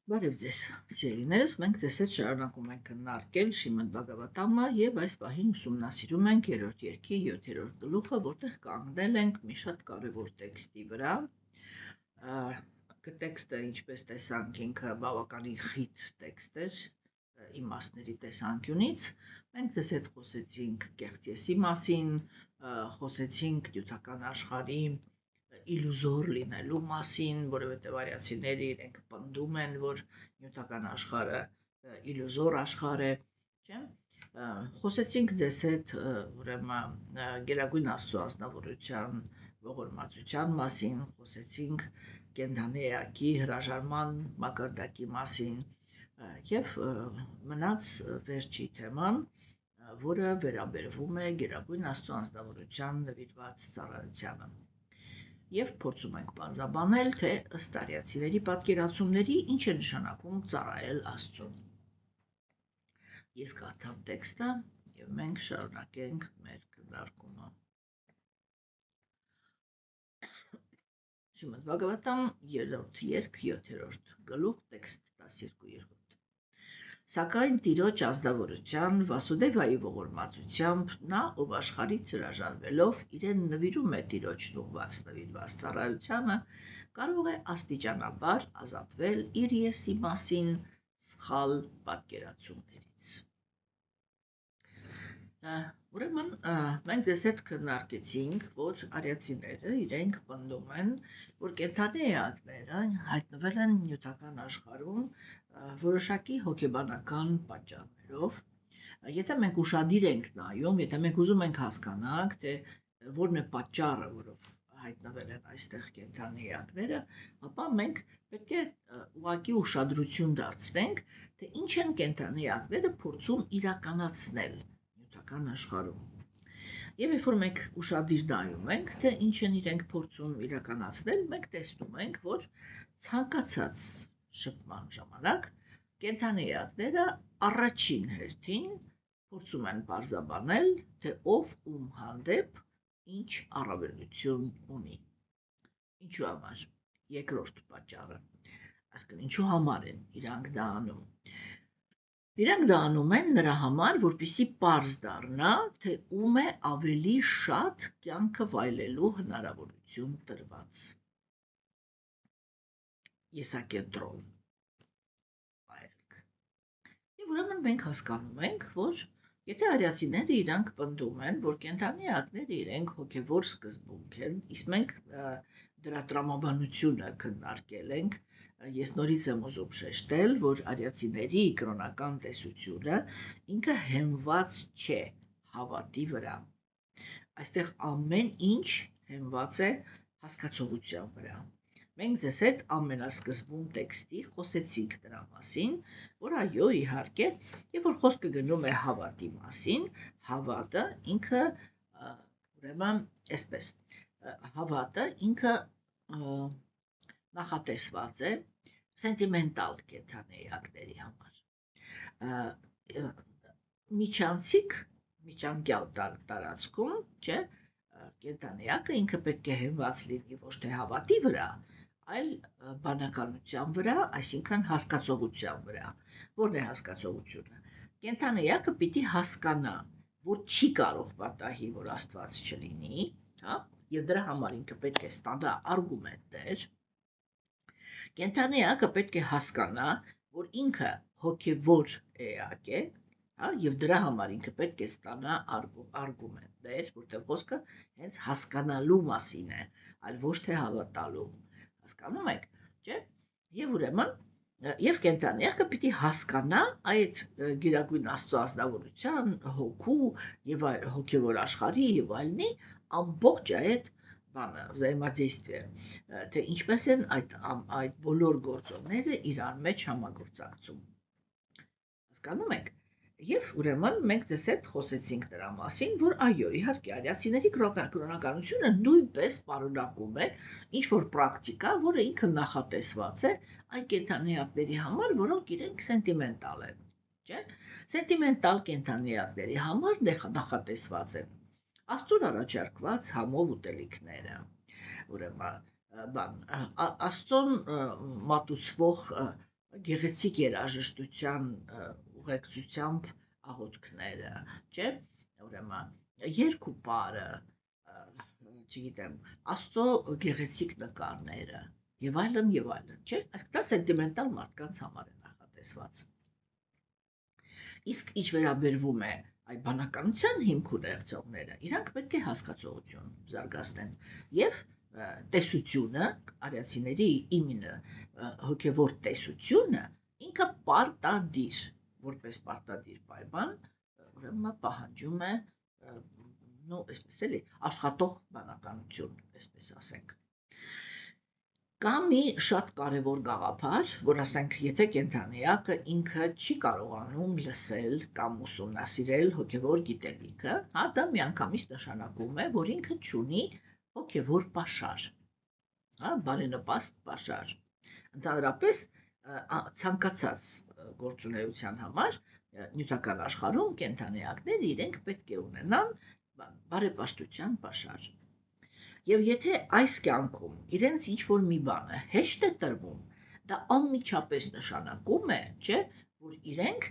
Բարև ձեզ, սիրելիներս, մենք ձեզ հետ շարունակում ենք քննարկել Շրիմադ Բհագավատամը եւ այս պահին ուսումնասիրում ենք 3-րդ երկի 7-րդ գլուխը, որտեղ կանգնել ենք մի շատ կարևոր տեքստի վրա։ Տեքստը, ինչպես տեսանք, ինքը բավականին խիտ տեքստ էր իմաստների տեսանկյունից։ Մենք ձեզ հետ խոսեցինք կեղծեսի մասին, խոսեցինք նյութական աշխարհի իլյուզոր լինելու մասին, որովհետև արիացիները իրենք պնդում են, որ նյութական աշխարհը իլյուզոր աշխարհ է, չէ՞։ Խոսեցինք ձեզ հետ ուրեմն Գերագույն Աստծո ազնվորության ողորմածության մասին, խոսեցինք կենդանի էակի հրաժարման մակարդակի մասին եւ մնաց վերջի թեման, որը վերաբերվում է Գերագույն Աստծո ազնվորության նվիրված ծառայությանը։ Եվ փորձում ենք բարձաբանել, թե ըստ արիացիների պատկերացումների ինչ է նշանակում ծառայել Աստծուն։ Ես կարդամ տեքստը եւ մենք շարունակենք մեր քննարկումը։ Շրիմադ Բհագավատամ 3-րդ երկ 7-րդ գլուխ տեքստ 12-րդ։ Սակայն Տիրոջ ազնվորության Վասուդևայի ողորմածությամբ նա, ով աշխարհից հրաժարվելով իրեն նվիրում է Տիրոջն ուղված նվիրված ծառայությանը, կարող է աստիճանաբար ազատվել իր եսի մասին սխալ պատկերացումներից։ Ուրեմն մենք ձեզ հետ քննարկեցինք, որ արիացիները իրենք պնդում են, որ կենդանի էակները հայտնվել են նյութական աշխարհում որոշակի հոգեբանական պատճառներով։ Եթե մենք ուշադիր ենք նայում, եթե մենք ուզում ենք հասկանանք, թե որն է պատճառը, որով հայտնվել են այստեղ կենդանի էակները, ապա մենք պետք է ուղղակի ուշադրություն դարձնենք, թե ինչ են կենդանի էակները փորձում իրականացնել նյութական աշխարհում։ Եվ երբ որ մենք ուշադիր նայում ենք, թե ինչ են իրենք փորձում իրականացնել, մենք տեսնում ենք, որ ցանկացած շփման ժամանակ կենդանի էակները առաջին հերթին փորձում են պարզաբանել, թե ով ում հանդեպ ինչ առավելություն ունի։ Ինչու համար։ Երկրորդ պատճառը, այսինքն ինչու համար են իրանք դա անում։ Իրանք դա անում են նրա համար, որպեսզի պարզ դառնա, թե ում է ավելի շատ կյանքը վայելելու հնարավորություն տրված։ Եսակենտրոն վայելք։ Եվ ուրեմն մենք հասկանում ենք, որ եթե արիացիները իրանք պնդում են, որ կենդանի էակները իրենք հոգևոր սկզբունք են, իսկ մենք դրա տրամաբանությունը քննարկել ենք, ես նորից եմ ուզում շեշտել, որ արիացիների կրոնական տեսությունը ինքը հենված չէ հավատի վրա։ Այստեղ ամեն ինչ հենված է հասկացողության վրա։ Մենք ձեզ հետ ամենասկզբում տեքստի խոսեցինք դրա մասին, որ այո, իհարկե, երբ որ խոսքը գնում է հավատի մասին, հավատը ինքը ուրեմն այսպես, հավատը ինքը նախատեսված է սենտիմենտալ կենդանի էակների համար։ Միջանկյալ տարածքում, չէ, կենդանի էակը ինքը պետք է հենված լինի ոչ թե հավատի վրա, այլ բանականության վրա, այսինքն հասկացողության վրա։ Որն է հասկացողությունը։ Կենդանի էակը պիտի հասկանա, որ չի կարող պատահի, որ Աստված չլինի, հա, եւ դրա համար ինքը պետք է ստանա արգումենտներ։ Կենդանի էակը պետք է հասկանա, որ ինքը հոգևոր էակ է, հա, եւ դրա համար ինքը պետք է ստանա արգումենտներ, որտեղ խոսքը հենց հասկանալու մասին է, այլ ոչ թե հավատալու։ Հասկանում եք, չէ՞։ Եվ ուրեմն եւ կենդանի էակը պիտի հասկանա այդ Գերագույն Աստծո ազնվորության, հոգու եւ այլ հոգևոր աշխարհի եւ այլնի ամբողջ այդ բանը, взаимодействие, թե ինչպես են այդ բոլոր գործոնները իրար մեջ համագործակցում։ Հասկանում եք։ Եվ ուրեմն մենք ձեզ հետ խոսեցինք դրա մասին, որ այո, իհարկե, արիացիների կրոնականությունը նույնպես պարունակում է ինչ-որ պրակտիկա, որը ինքը նախատեսված է այն կենդանի էակների համար, որոնք իրենք սենտիմենտալ են, չէ՞։ Սենտիմենտալ կենդանի էակների համար նախատեսված են Աստծուն առաջարկված համով ուտելիքները, ուրեմն Աստծուն մատուցվող գեղեցիկ երաժշտության ուղեկցությամբ աղոթքները, չէ՞, ուրեմն երկու պարը, չգիտեմ, Աստծո գեղեցիկ նկարները եւ այլն, չէ՞, այսինքն դա սենտիմենտալ մարդկանց համար է նախատեսված։ Իսկ ինչ վերաբերվում է այդ բանականության հիմք ունեցողները, իրանք պետք է հասկացողություն զարգացնեն եւ տեսությունը, արիացիների իմինը, հոգևոր տեսությունը ինքը պարտադիր, որպես պարտադիր պայման, ուրեմն պահանջում է, այսպես էլի, աշխատող բանականություն, այսպես ասենք։ Կա մի շատ կարևոր գաղափար, որ ասենք, եթե կենդանիակը ինքը չի կարողանում լսել կամ ուսումնասիրել հոգևոր գիտելիքը, հա, դա միանգամից նշանակում է, որ ինքը չունի հոգևոր պաշար, հա, բարենպաստ պաշար։ Ընդհանրապես ցանկացած գործունեության համար նյութական աշխարհում կենդանիակները իրենք պետք է ունենան բարեպաշտության պաշար։ Եվ եթե այս կյանքում իրենց ինչ-որ մի բանը հեշտ է տրվում, դա անմիջապես նշանակում է, չէ, որ իրենք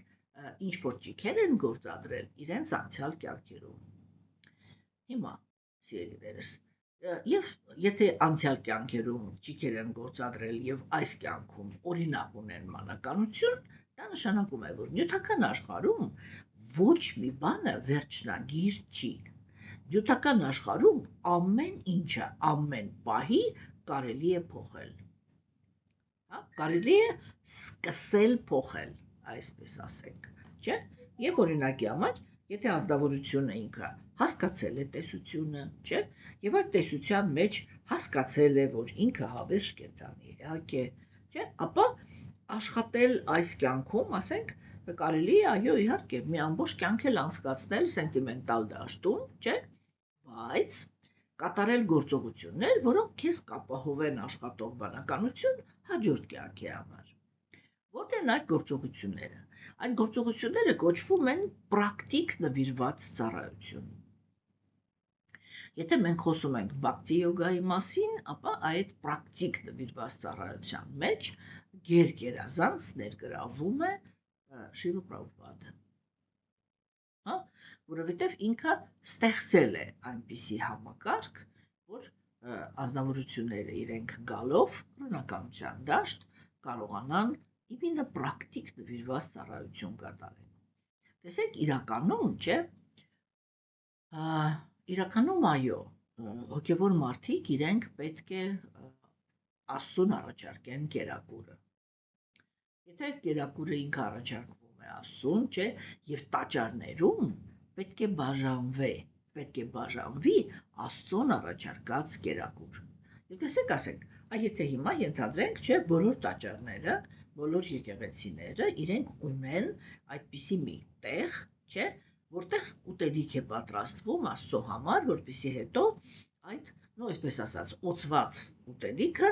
ինչ-որ ճիքեր են գործադրել իրենց անցյալ կյանքերում։ Հիմա, սիրելիներս, եւ եթե անցյալ կյանքերում ճիքեր են գործադրել եւ այս կյանքում օրինակ ունեն մանականություն, դա նշանակում է, որ նյութական աշխարհում ոչ մի բանը վերջնագիր չի։ Նյութական աշխարհում ամեն ինչը, ամեն պահի կարելի է փոխել, հա, կարելի է սկսել փոխել, այսպես ասենք, չէ՞, եւ օրինակի համար, եթե ազնվորությունը ինքը հասկացել է տեսությունը, չէ՞, եւ այդ տեսության մեջ հասկացել է, որ ինքը հավերժ կենդանի է, իհարկե, չէ՞, ապա աշխատել այս կյանքում, ասենք, կարելի է, այո, իհարկե, մի ամբողջ կյանք էլ անցկացնել սենտիմենտալ դաշտում, չէ՞, բայց կատարել գործողություններ, որոնք քեզ կապահովեն աշխատող բանականություն հաջորդ կյանքի համար։ Որն են այդ գործողությունները։ Այդ գործողությունները կոչվում են պրակտիկ նվիրված ծառայություն։ Եթե մենք խոսում ենք բhakti յոգայի մասին, ապա այդ պրակտիկ նվիրված ծառայության մեջ գերազանց ներգրավում է Շիլա Պրաբհուպադը։ Հա, որովհետև ինքը ստեղծել է այնպիսի համակարգ, որ ազնվորությունները իրենք գալով կրոնականության դաշտ կարողանան իմенно պրակտիկ նվիրված ծառայություն կատարել։ Տեսեք, իրականում, չէ, իրականում այո, հոգևոր մարդիկ իրենք պետք է Աստծուն առաջարկեն կերակուրը։ Եթե կերակուրը ինքը առաջարկվում է Աստծուն, չէ, եւ տաճարներում պետք է բաժանվի Աստծուն առաջարկած կերակուր։ Եվ տեսեք, ասենք, եթե հիմա ենթադրենք, չէ, բոլոր տաճարները, բոլոր եկեղեցիները իրենք ունեն այդպիսի մի տեղ, չէ, որտեղ ուտելիք է պատրաստվում Աստծո համար, որպեսզի հետո այդ, այսպես ասած, օծված ուտելիքը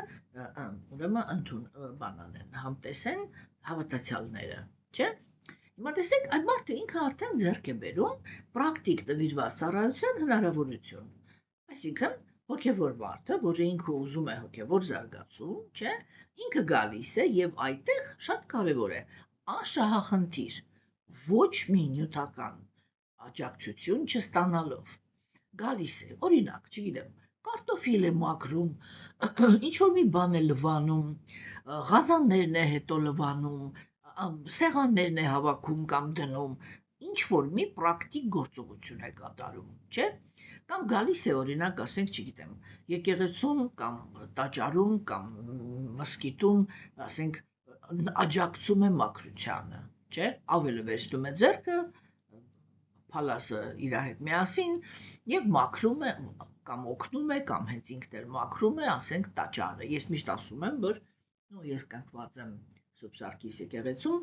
ուրեմն համտեսեն հավատացյալները, չէ։ Հիմա տեսեք, այդ մարդը ինքը արդեն ձեռք է բերում պրակտիկ նվիրված ծառայության հնարավորություն։ Այսինքն, հոգևոր մարդը, որը ինքը ուզում է հոգևոր զարգացում, չէ, ինքը գալիս է եւ այդտեղ շատ կարեւոր է անշահախնդիր ոչ մի նյութական աջակցություն չստանալով գալիս է, օրինակ, չգիտեմ, կարտոֆիլ է մաքրում, ինչ որ մի բան է լվանում, ղազաններն է հետո լվանում, սեղաններն է հավաքում կամ դնում, ինչ որ մի պրակտիկ գործողություն է կատարում, չէ՞։ Կամ գալիս է, օրինակ, ասենք, չգիտեմ, եկեղեցում կամ տաճարում կամ մզկիթում, ասենք, աջակցում է մաքրությանը, չէ՞, ավելը վերցնում է ձեռքը, փալասը իր հետ միասին եւ մաքրում է կամ օգնում է կամ հենց ինքն էլ մաքրում է, ասենք, տաճարը։ Ես միշտ ասում եմ, որ ես կանգնված եմ Սուրբ Սարգիս եկեղեցում,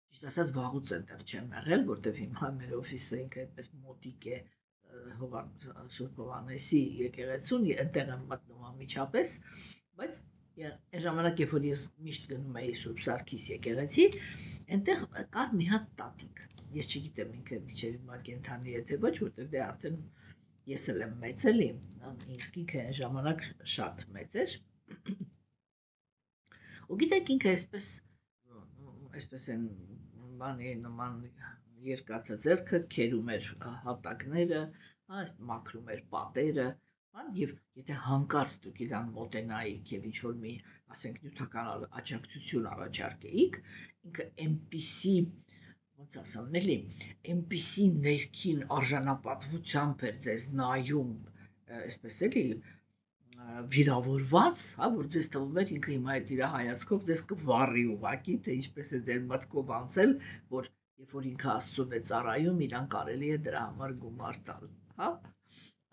ճիշտ ասած վաղուց այնտեղ չեմ եղել, որտեվ հիմա մեր օֆիսը ինքը այդպես մոտիկ է Սուրբ Հովհաննեսի եկեղեցուն, այնտեղ եմ մտնում անմիջապես, բայց այն ժամանակ, երբ որ ես միշտ գնում էի Սուրբ Սարգիս եկեղեցի, այնտեղ կար մի հատ տատիկ։ Ես չգիտեմ ինքը միջև հիմա կենդանի է թե ոչ, որտեվ դե արդեն ես էլ եմ մեծ էլի, ինքը այն ժամանակ շատ մեծ էր։ ու գիտեք ինքը այսպես են բանի նման երկաթը ձեռքը քերում էր հատակները, մաքրում էր պատերը, եւ եթե հանկարծ դուք իրան մոտենայիք եւ ինչ-որ մի, ասենք, նյութական աջակցություն առաջարկեիք, ինքը այնպիսի, ոնց ասեմ, էլի, այնպիսի ներքին արժանապատվությամբ էր ձեզ նայում, այսպես էլի, վիրավորված, որ ձեզ թվում էր ինքը հիմա այդ իր հայացքով ձեզ կվառի ուղակի, թե ինչպես է ձեր մտքով անցել, որ երբ որ ինքը Աստծուն է ծառայում, իրան կարելի է դրա համար գումար տալ, հա?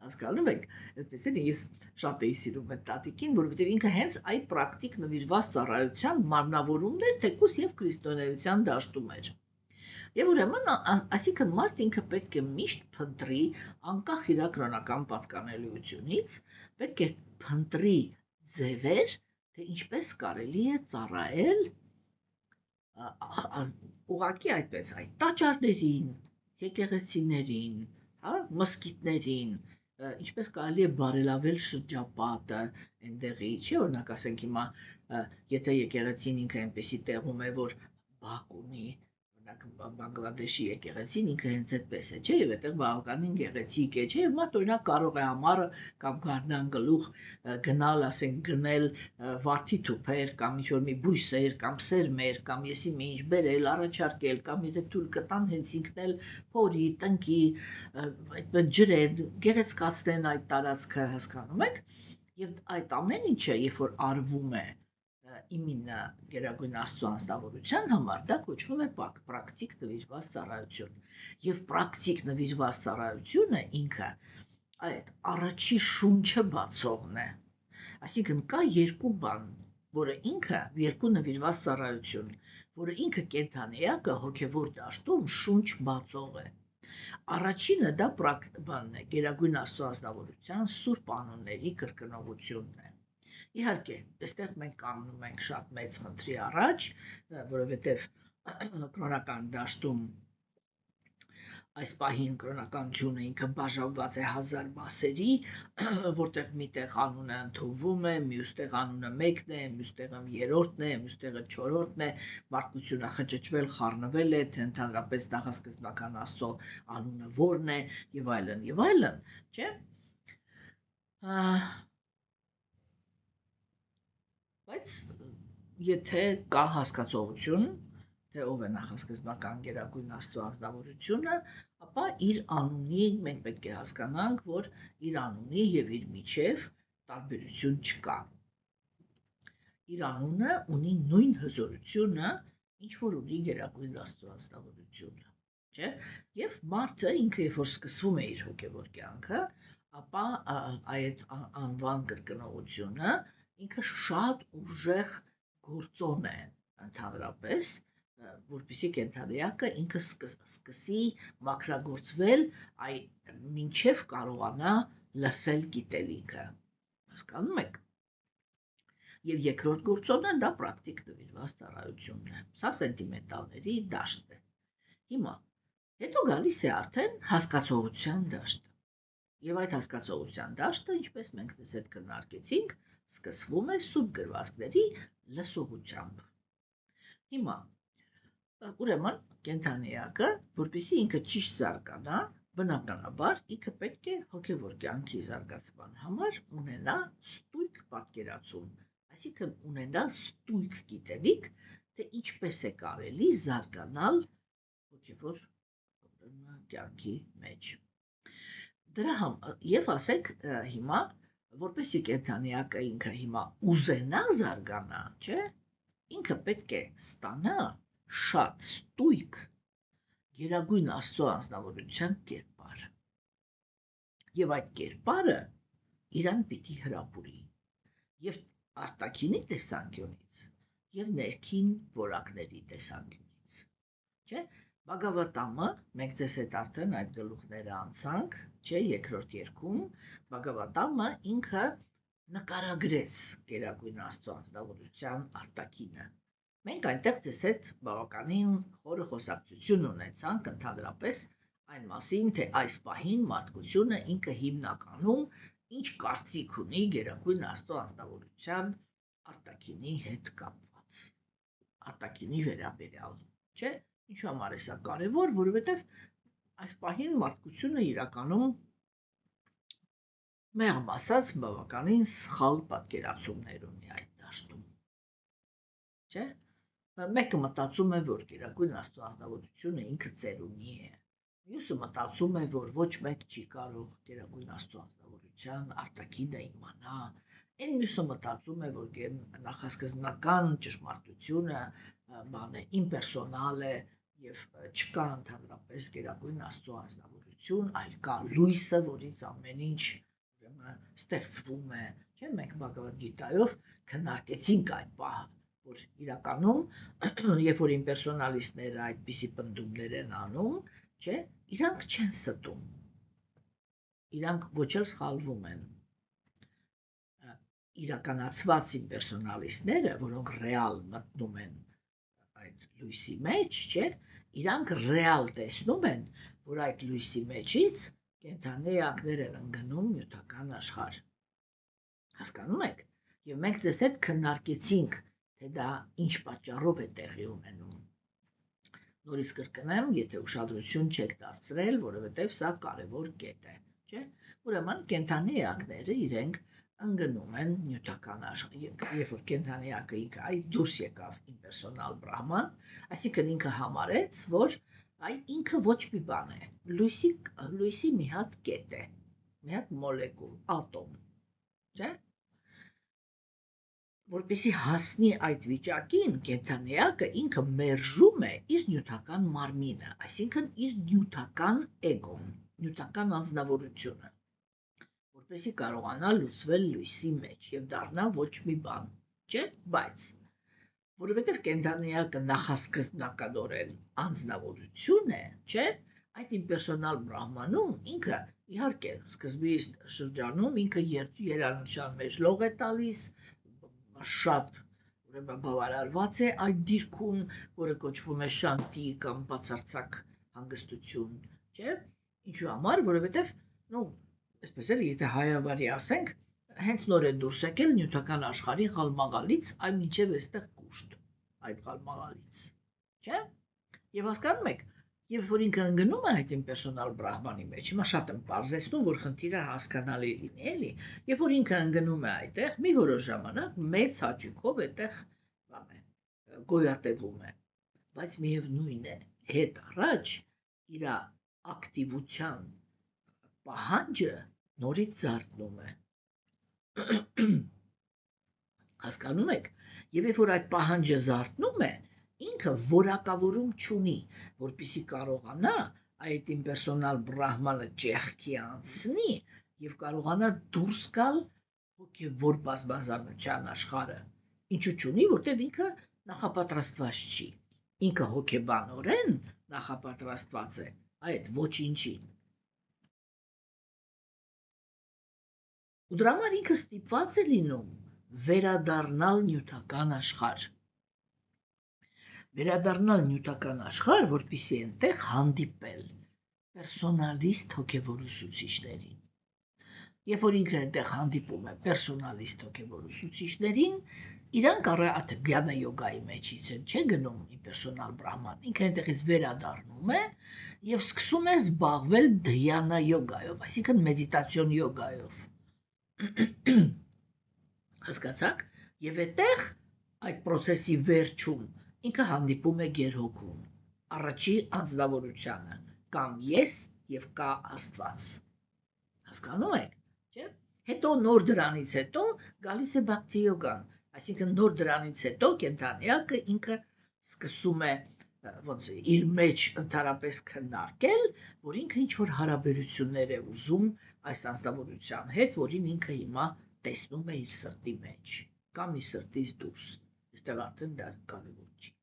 Հասկանում եք, այսպես է, ես շատ էի սիրում այդ տատիկին, որովհետև ինքը հենց այդ պրակտիկ նվիրված ծառայության մարմնավորումն էր, թեկուզ եւ քրիստոնեության դաշտում էր։ Եվ ուրեմն, այսինքն մարդ ինքը պետք է միշտ փնտրի, անկախ իր կրոնական պատկանելիությունից, պետք է փնտրի ձևեր, թե ինչպես կարելի է ծառայել ուղղակի այդպես այդ տաճարներին, եկեղեցիներին, հա, մզկիթներին, ինչպես կարելի է բարելավել շրջապատը այնտեղի, չէ՞ օրինակ ասենք հիմա եթե եկեղեցին ինքը այնպեսի տեղում է, որ բակ ունի, օրինակ Բանգլադեշի եկեղեցին ինքը հենց այդպես է, չէ՞, եւ այդտեղ բավականին գեղեցիկ է, չէ՞, եւ մարդ օրինակ կարող է ամառը կամ գարնան գլուխ գնալ, ասենք, գնել վարդի թուփեր կամ ինչ-որ մի բույսեր կամ սերմեր կամ եսի մի ինչ բերել, առաջարկել կամ եթե թույլ կտան հենց ինքն էլ փորի, տնկի, այդպես ջրել, գեղեցկացնեն այդ տարածքը, հասկանում եք, եւ այդ ամեն ինչը, երբ որ արվում է իմինը գերագույն Աստծո անձնավորության համար, դա կոչվում է պրակտիկ նվիրված ծառայություն։ Եվ պրակտիկ նվիրված ծառայությունը ինքը այդ առաջի շունչը բացողն է։ Այսինքն կա երկու բան, որը ինքը երկու նվիրված ծառայություն, որը ինքը կենդանիակը հոգևոր դաշտում շունչ բացող է։ Առաջինը դա բանն է, գերագույն Աստծո անձնավորության սուրբ անունների կրկնողությունն է։ Իհարկե, այստեղ մենք կանգնում ենք շատ մեծ խնդրի առաջ, որովհետև կրոնական դաշտում այս պահին կրոնական ջունը ինքը բաժանված է 1000 մասերի, որտեղ միտեղ անունը ընդունվում է, մյուստեղ անունը մեկն է, մյուստեղը երրորդն է, մյուստեղը չորրորդն է, մարդկությունը խճճվել, խառնվել է, թե ընդհանրապես նախասկզբնական Աստծո անունը որն է, եւ այլն, չէ՞։ Բայց եթե կա հասկացողություն, թե ով է նախասկզբնական գերագույն Աստծո անձնավորությունը, ապա իր անունի մենք պետք է հասկանանք, որ իր անունի եւ իր միջև տարբերություն չկա։ Իր անունը ունի նույն հզորությունը, ինչ որ ունի գերագույն Աստծո անձնավորությունը, չէ՞։ Եվ մարդը ինքը երբ որ սկսվում է իր հոգևոր կյանքը, ապա այդ անվան կրկնողությունը ինքը շատ ուժեղ գործոն է ընդհանրապես, որպեսզի կենդանիակը ինքը սկսի մաքրագործվել մինչև կարողանա լսել գիտելիքը, հասկանում եք։ Եվ երկրորդ գործոնը դա պրակտիկ նվիրված ծառայությունն է, սա սենտիմենտալների դաշտն է։ Հիմա, հետո գալիս է արդեն հասկացողության դաշտը, եւ այդ հասկացողության դաշտը, ինչպես մենք դες հետ քննարկեցինք, սկսվում է սուրբ գրվածքների լսողությամբ։ Հիմա, ուրեմն, կենդանիակը, որպեսզի ինքը ճիշտ զարգանա, բնականաբար ինքը պետք է հոգևոր կյանքի զարգացման համար ունենա ստույգ պատկերացում, այսինքն ունենա ստույգ գիտելիք, թե ինչպես է կարելի զարգանալ հոգևոր կյանքի մեջ։ Դրա համար, եւ ասենք հիմա, որպեսզի կենդանիակը ինքը հիմա ուզենա զարգանա, չէ՞, ինքը պետք է ստանա շատ ստույգ գերագույն Աստծո անձնավորության կերպար։ Եվ այդ կերպարը իրան պիտի հրապուրի եւ արտաքինի տեսանկյունից եւ ներքին որակների տեսանկյունից, չէ՞։ Բագավատամը, մենք ձեզ հետ արդեն այդ գլուխները անցանք, չէ, երկրորդ երկում, Բագավատամը ինքը նկարագրեց գերագույն Աստծո անձնավորության արտաքինը։ Մենք այնտեղ ձեզ հետ բավականին խորը խոսակցություն ունեցանք ընդհանրապես այն մասին, թե այս պահին մարդկությունը ինքը հիմնականում ինչ կարծիք ունի գերագույն Աստծո անձնավորության արտաքինի հետ կապված։ արտաքինի վերաբերյալ, չէ՞։ Ինչու համար է սա կարևոր, որովհետև այս պահին մարդկությունը իրականում մեղմ ասած բավականին սխալ պատկերացումներ ունի այդ դաշտում, չէ՞։ Մեկը մտածում է, որ գերագույն Աստծո ազնվորությունը ինքը ծերունի է, մյուսը մտածում է, որ ոչ մեկ չի կարող գերագույն Աստծո ազնվորության արտաքինը իմանա, այն մյուսը մտածում է, որ նախասկզբնական ճշմարտությունը բան է, իմպերսոնալ է եւ չկա ընդհանրապես գերագույն Աստծո ազնվորություն, այլ կա լույսը, որից ամեն ինչ ստեղծվում է, չէ՞։ Մենք Բhagavad Gita-ով քննարկեցինք այդ պահը, որ իրականում, երբ որ իմպերսոնալիստները այդպիսի պնդումներ են անում, չէ, իրանք չեն ստում, իրանք ոչ էլ սխալվում են, իրականացված իմպերսոնալիստները, որոնք ռեալ մտնում են այդ լույսի մեջ, չէ, իրանք ռեալ տեսնում են, որ այդ լույսի մեջից կենդանի էակներ են ընկնում նյութական աշխարհ, հասկանում եք, եւ մենք ձեզ հետ քննարկեցինք, թե դա ինչ պատճառով է տեղի ունենում։ Նորից կրկնեմ, եթե ուշադրություն չեք դարձրել, որովհետև սա կարևոր կետ է, չէ՞։ Ուրեմն կենդանի էակները իրենք ընկնում են նյութական աշխարհ, երբ որ կենդանի էակը ինքը այդ դուրս եկավ իմպերսոնալ բրահման, այսինքն ինքը համարեց, որ ինքը ոչ մի բան է, լույսի մի հատ կետ է, մի հատ մոլեկուլ, ատոմ, չէ՞։ Որպեսզի հասնի այդ վիճակին, կենդանի էակը ինքը մերժում է իր նյութական մարմինը, այսինքն իր նյութական էգոն, նյութական անձնավորությունը, որպեսզի կարողանա լուծվել լույսի մեջ եւ դառնա ոչ մի բան, չէ՞, բայց որովհետև կենդանի էակը նախասկզբնականորեն անձնավորություն է, չէ՞, այդ իմպերսոնալ բրահմանում ինքը իհարկե սկզբի շրջանում ինքը երանության մեջ լող է տալիս, շատ ուրեմն բավարարված է այդ դիրքում, որը կոչվում է շանտի կամ բացարձակ հանգստություն, չէ՞։ Ինչու համար, որովհետև, այսպես էլ եթե հայավարի ասենք, հենց նոր է դուրս եկել նյութական աշխարհի ղալմաղալից, այլ մինչև այստեղ կուշտ այդ ղալմաղալից, չէ՞։ Եվ հասկանում եք, երբ որ ինքը ընկնում է այդ իմպերսոնալ բրահմանի մեջ, հիմա շատ եմ պարզեցնում, որ խնդիրը հասկանալի լինի, էլի, երբ որ ինքը ընկնում է այդտեղ, մի որոշ ժամանակ մեծ հաճույքով այդտեղ բան է, գոյատևում է, բայց միևնույն է, հետ առաջ իր ակտիվության պահանջը նորից զարթնում է։ Հասկանում եք, եւ երբ որ այդ պահանջը զարթնում է, ինքը որակավորում չունի, որպեսզի կարողանա այդ իմպերսոնալ բրահմանը ճեղքի անցնի եւ կարողանա դուրս գալ հոգեվոր բազմազանության աշխարհը, ինչու չունի, որտեղ ինքը նախապատրաստված չի, ինքը հոգեբանորեն նախապատրաստված է այդ ոչինչին։ Ու դրա համար ինքը ստիպված է լինում վերադառնալ նյութական աշխարհ, որպեսզի այնտեղ հանդիպել պերսոնալիստ հոգևոր ուսուցիչներին։ Երբ որ ինքը այնտեղ հանդիպում է պերսոնալիստ հոգևոր ուսուցիչներին, իրանք առայժմ գյանը յոգայի մեջից են, չէ՞ գնում իմպերսոնալ բրահման, ինքը այնտեղից վերադառնում է եւ սկսում է զբաղվել դհյանա յոգայով, այսինքն մեդիտացիոն յոգայով։ Հասկացաք, եւ այդտեղ այդ process-ի վերջում ինքը հանդիպում է գերհոգուն, առաջի անձնավորությանը, կամ ես եւ կա Աստված։ Հասկանում եք, չէ՞։ Հետո նոր դրանից հետո գալիս է բhakti յոգան, այսինքն նոր դրանից հետո կենդանի էակը ինքը սկսում է ոնց իր մեջ ընդհանրապես քննարկել, որ ինքը ինչ որ հարաբերություններ է ուզում այս անձնավորության հետ, որին ինքը հիմա տեսնում է իր սրտի մեջ, կամ իր սրտից դուրս։ Այստեղ արդեն դա կարևոր չի։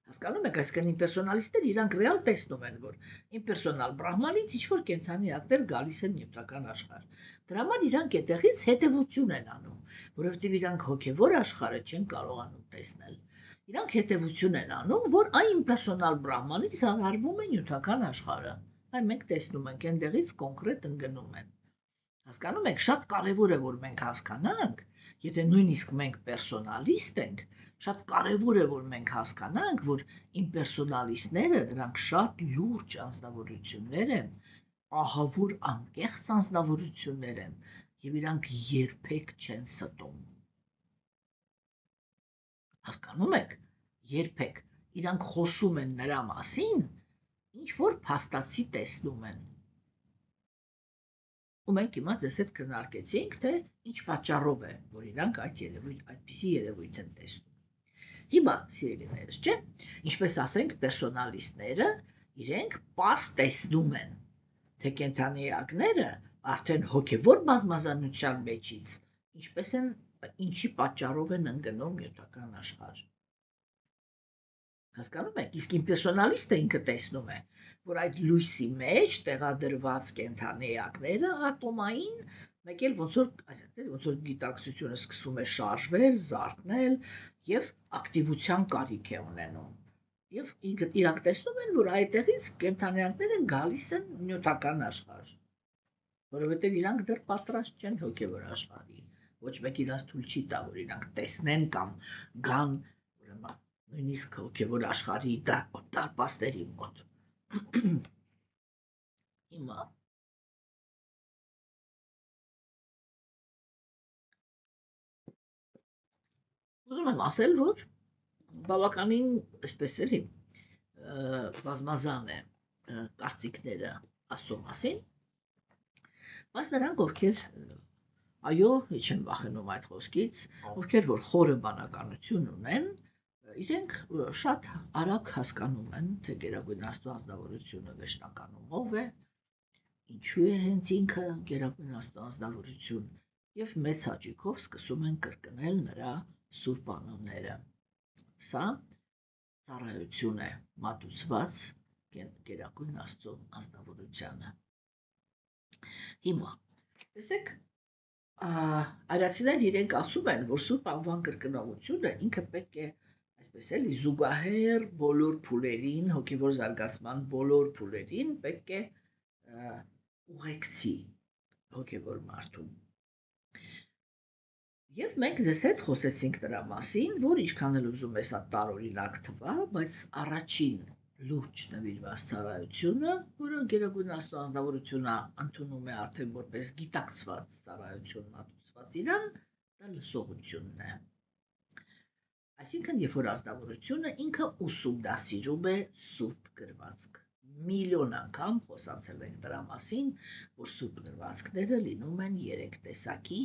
Հասկանում եք, այսինքն իմպերսոնալիստները իրանք ռեալ տեսնում են, որ իմպերսոնալ բրահմանից ինչ որ կենդանի էակներ գալիս են նյութական աշխարհ։ Դրա համար իրանք այդտեղից հետևություն են անում, որովհետև իրանք հոգևոր աշխարհը չեն կարողանում տեսնել։ Իրանք հետևություն են անում, որ այն իմպերսոնալ բրահմանից արարվում է նյութական աշխարհը։ Այ մենք տեսնում ենք, այնտեղից կոնկրետ ընկնում են։ Հասկանում եք, շատ կարևոր է, որ մենք հասկանանք, Եթե նույնիսկ մենք պերսոնալիստ ենք, շատ կարևոր է, որ մենք հասկանանք, որ իմպերսոնալիստները դրանք շատ լուրջ անձնավորություններ են, ահավոր անկեղծ անձնավորություններ են, եւ իրանք երբեք չեն ստում։ Հասկանում եք, երբեք իրանք խոսում են նրա մասին, ինչ որ փաստացի տեսնում են։ Ու մենք հիմա ձեզ հետ քննարկեցինք, թե ինչ պատճառով է, որ իրանք այդպիսի երևույթ են տեսնում։ Հիմա, սիրելիներս, չէ, ինչպես ասենք, պերսոնալիստները իրենք պարզ տեսնում են, թե կենդանիակները արդեն հոգևոր բազմազանության մեջից ինչպես են, ինչի պատճառով են ընկնում նյութական աշխարհ։ Հասկանում եք, իսկ իմպերսոնալիստը ինքը տեսնում է, որ այդ լույսի մեջ տեղադրված կենդանիակները ատոմային, մեկ էլ ոնց որ գիտակցությունը սկսում է շարժվել, զարթնել եւ ակտիվության կարիք է ունենում։ Եվ իրանք տեսնում են, որ այդտեղից կենդանիակները գալիս են նյութական աշխարհ, որովհետեւ իրանք դեռ պատրաստ չեն հոգևոր աշխարհի։ Ոչ մեկ իրանք թույլ չի տա, որ իրանք տեսնեն կամ գան, ուրեմն նույնիսկ հոգևոր աշխարհի դարպասների մոտ։ Հիմա ուզում եմ ասել, որ բավականին այսպես էլի բազմազան է կարծիքները Աստծո մասին, բայց նրանք, ովքեր այո, չեմ վախենում այդ խոսքից, ովքեր որ խորը բանականություն ունեն, իրենք շատ արագ հասկանում են, թե Գերագույն Աստծո անձնավորությունը վերջնականում ով է, ինչու է հենց ինքը Գերագույն Աստծո անձնավորություն, եւ մեծ հաճույքով սկսում են կրկնել նրա սուրբ անունները։ Սա ծառայություն է մատուցված Գերագույն Աստծո անձնավորությանը։ Հիմա, տեսեք, արիացիներ իրենք ասում են, որ սուրբ անվան կրկնողությունը ինքը պետք է այսպես էլի զուգահեռ բոլոր փուլերին, հոգևոր զարգացման բոլոր փուլերին պետք է ուղեկցի հոգևոր մարդուն։ Եվ մենք ձեզ հետ խոսեցինք նրա մասին, որ ինչքան էլ ուզում ես տարօրինակ թվա, բայց առաջին լուրջ նվիրված ծառայությունը, որը Գերագույն Աստծո անձնավորությունը ընդունում է արդեն որպես գիտակցված ծառայություն մատուցված իրան, դա լսողությունն է։ Այսինքն, երբ որ անձնավորությունը ինքը ուսումնասիրում է սուրբ գրվածք։ Միլիոն անգամ խոսացել ենք դրա մասին, որ սուրբ գրվածքները լինում են 3 տեսակի,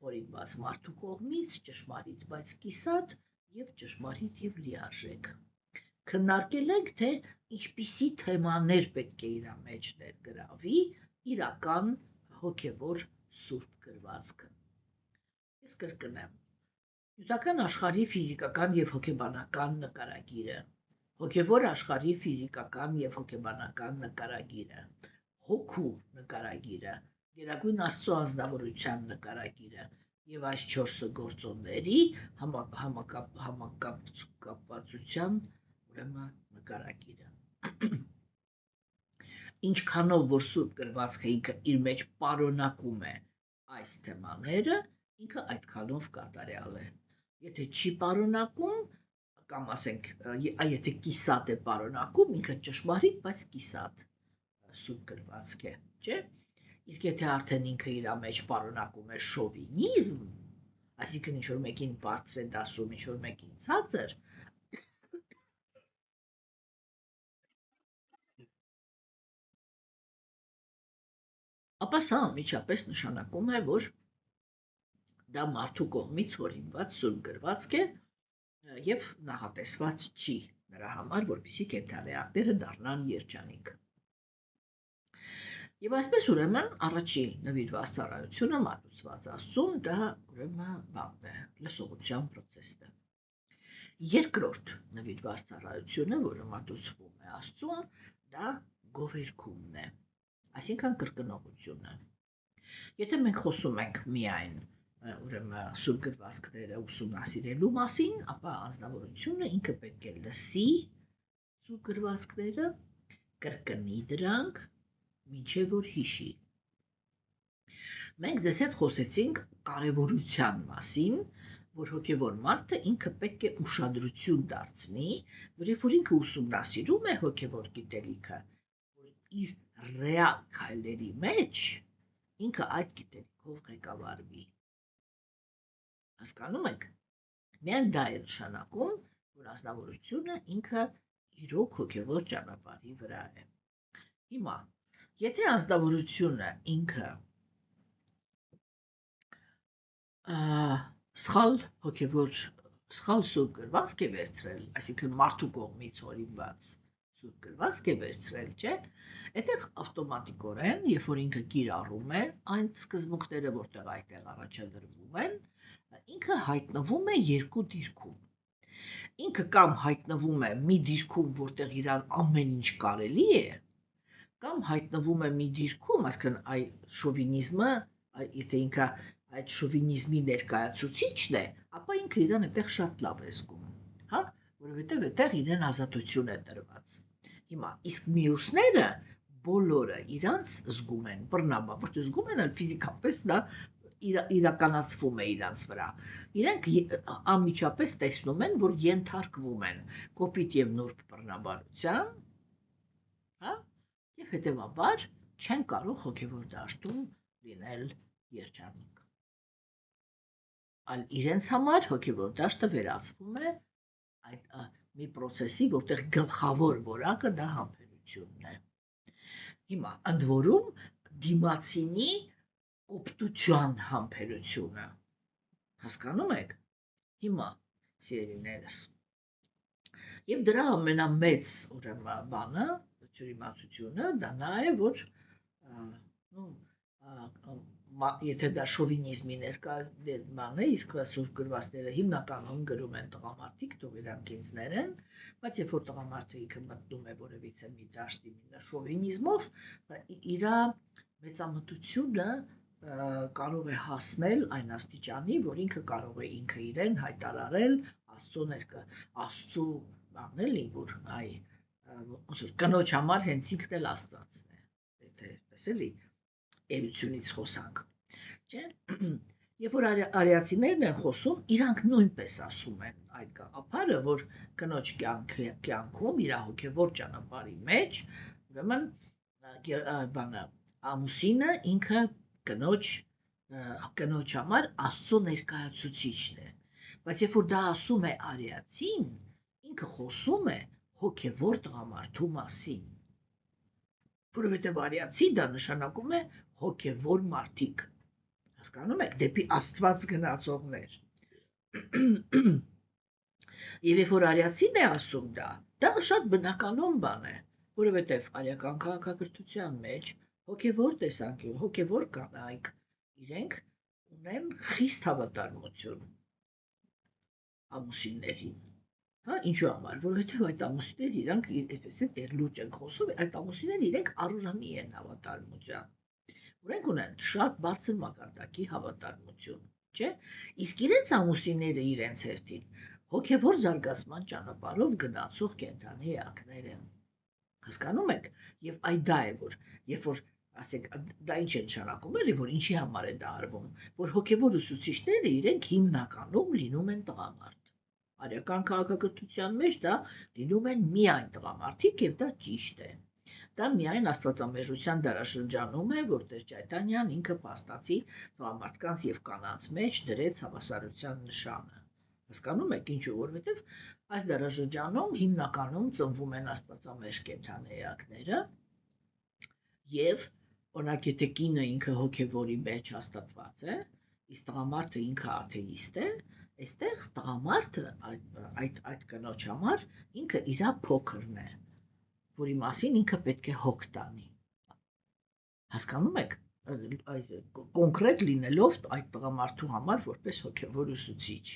հորինված մարդու կողմից, ճշմարիտ, բայց կիսատ եւ ճշմարիտ եւ լիարժեք։ Քննարկել ենք, թե ինչպիսի թեմաներ պետք է իր մեջ ներգրավի իրական հոգևոր սուրբ գրվածքը։ Ես կրկնեմ, նյութական աշխարհի ֆիզիկական եւ հոգեբանական նկարագիրը, հոգևոր աշխարհի ֆիզիկական եւ հոգեբանական նկարագիրը, հոգու նկարագիրը, Գերագույն Աստծո անձնավորության նկարագիրը եւ այս 4 գործոնների համակապվածության ուրեմն նկարագիրը։ Ինչքանով որ սուրբ գրվածքը ինքը իր մեջ պարունակում է այս թեմաները, ինքը այդքանով կատարյալ է։ Եթե չի պարունակում, կամ ասենք, եթե կիսատ է պարունակում, ինքը ճշմարիտ, բայց կիսատ սուրբ գրվածք է, չէ՞։ Իսկ եթե արդեն ինքը իր մեջ պարունակում է շովինիզմ, այսինքն ինչ-որ մեկին բարձր է դասում, ինչ-որ մեկին ցածր, ապա սա անմիջապես նշանակում է, որ դա մարդու կողմից հորինված սուրբ գրվածք է եւ նախատեսված չի նրա համար, որպեսզի կենդանիակները դառնան երջանիկ։ Եվ այսպես ուրեմն առաջի նվիրված ծառայությունը մատուցված Աստծուն, դա ուրեմն բանն է, լսողության process-ն է։ Երկրորդ նվիրված ծառայությունը, որը մատուցվում է Աստծուն, դա գովերքումն է, այսինքն կրկնողությունը։ Եթե մենք խոսում ենք միայն ուրեմն սուրբ գրվածքները ուսումնասիրելու մասին, ապա անձնավորությունը ինքը պետք է լսի սուրբ գրվածքները, կրկնի դրանք, մինչև որ հիշի։ Մենք ձեզ հետ խոսեցինք կարևորության մասին, որ հոգևոր մարդը ինքը պետք է ուշադրություն դարձնի, որ երբ որ ինքը ուսումնասիրում է հոգևոր գիտելիքը, որ իր ռեալ քայլերի մեջ ինքը այդ գիտելիքով ղեկավարվի։ Հասկանում եք։ Միայն դա է նշանակում, որ անձնավորությունը ինքը իրոք հոգևոր ճանապարհի վրա է։ Հիմա, եթե անձնավորությունը ինքը սխալ սուրբ գրվածք է վերցրել, այսինքն մարդու կողմից հորինված սուրբ գրվածք է վերցրել, չէ՞, այդտեղ ավտոմատիկորեն, երբ որ ինքը կիրառում է այն սկզբունքները, որտեղ այդտեղ առաջադրվում են, ինքը հայտնվում է երկու դիրքում։ Ինքը կամ հայտնվում է մի դիրքում, որտեղ իրան ամեն ինչ կարելի է, կամ հայտնվում է մի դիրքում, այսինքն այդ շովինիզմը, եթե ինքը այդ շովինիզմի ներկայացուցիչն է, ապա ինքը իրան այդտեղ շատ լավ է զգում, հա, որովհետև այդտեղ իրեն ազատություն է տրված։ Հիմա, իսկ մյուսները բոլորը իրանց զգում են բռնաբար, ոչ թե զգում են, այլ ֆիզիկապես դա իրականացվում է իրանց վրա։ Իրենք անմիջապես տեսնում են, որ ենթարկվում են կոպիտ եւ նուրբ բռնաբարության, հա, եւ հետեւաբար չեն կարող հոգեվոր դաշտում լինել երջանիկ։ Այլ իրենց համար հոգեվոր դաշտը վերածվում է այդ մի process-ի, որտեղ գլխավոր որակը դա համբերությունն է։ Հիմա ընդ որում դիմացինի կոպտության համբերությունը։ Հասկանում եք։ Հիմա սիրելիներս։ Եվ դրա ամենամեծ ուրեմն բանը, ջրիմացությունը դա նա է, որ եթե դա շովինիզմի ներկա բան է, իսկ սուրբ գրվածքները հիմնականում գրում են տղամարդիկ, թող իրանք ինձներ են, բայց երբ որ տղամարդը ինքը մտնում է որևիցե մի դաշտի մի շովինիզմով, իր մեծամտությունը կարող է հասնել այն աստիճանի, որ ինքը կարող է ինքը իրեն հայտարարել Աստծո ներկա, Աստծո բանն էլի, որ այ ոնց որ կնոջ համար հենց ինքն էլ Աստվածն է, եթե այսպես էլի էությունից խոսանք, չէ՞։ Երբ որ արիացիներն են խոսում, իրանք նույնպես ասում են այդ գաղափարը, որ կնոջ կյանքում իր հոգևոր ճանապարհի մեջ, ուրեմն բանը ամուսինը ինքը կնոջ համար Աստծո ներկայացուցիչն է, բայց երբ որ դա ասում է արիացին, ինքը խոսում է հոգևոր տղամարդու մասին, որովհետև արիացի դա նշանակում է հոգևոր մարդիկ, հասկանում եք, դեպի Աստված գնացողներ։ Եվ երբ որ արիացին է ասում դա շատ բնականon բան է, որովհետև արիական քաղաքակրթության մեջ հոգևոր տեսանկյուն, հոգևոր կանայք իրենք ունեն խիստ հավատարմություն ամուսիններին։ Հա, ինչու համար, որովհետև այդ ամուսինները իրանք այդպես է դեր լուրջ են խոսում, այդ ամուսինները իրենք առուրանի են հավատարմության։ Որենք ունեն շատ բարձր մակարդակի հավատարմություն, չէ՞։ Իսկ իրենց ամուսինները իրենց հերթին հոգևոր զարգացման ճանապարհով գնացող կենդանի էակներ են։ Հասկանում եք։ Եվ այդ դա է, որ երբ որ ասենք դա ինչ է նշանակում, էլի որ ինչի համար է դա արվում, որ հոգևոր ուսուցիչները իրենք հիմնականում լինում են տղամարդ։ Արիական քաղաքակրթության մեջ դա լինում են միայն տղամարդիկ եւ դա ճիշտ է։ Դա միայն աստվածամերժության դարաշրջանում է, որ Տեր Ճայտանյան ինքը փաստացի տղամարդկանց եւ կանանց մեջ դրեց հավասարության նշանը։ Հասկանում եք ինչու, որովհետեւ այս դարաշրջանում հիմնականում ծնվում են աստվածամերժ կենդանեակները եւ օրինակ եթե կինը ինքը հոգեվորի մեջ հաստատված է, իսկ տղամարդը ինքը աթեիստ է, այստեղ տղամարդը այդ կնոջ համար ինքը իր փոքրն է, որի մասին ինքը պետք է հոգ տանի։ Հասկանում եք, կոնկրետ լինելով այդ տղամարդու համար որպես հոգևոր ուսուցիչ։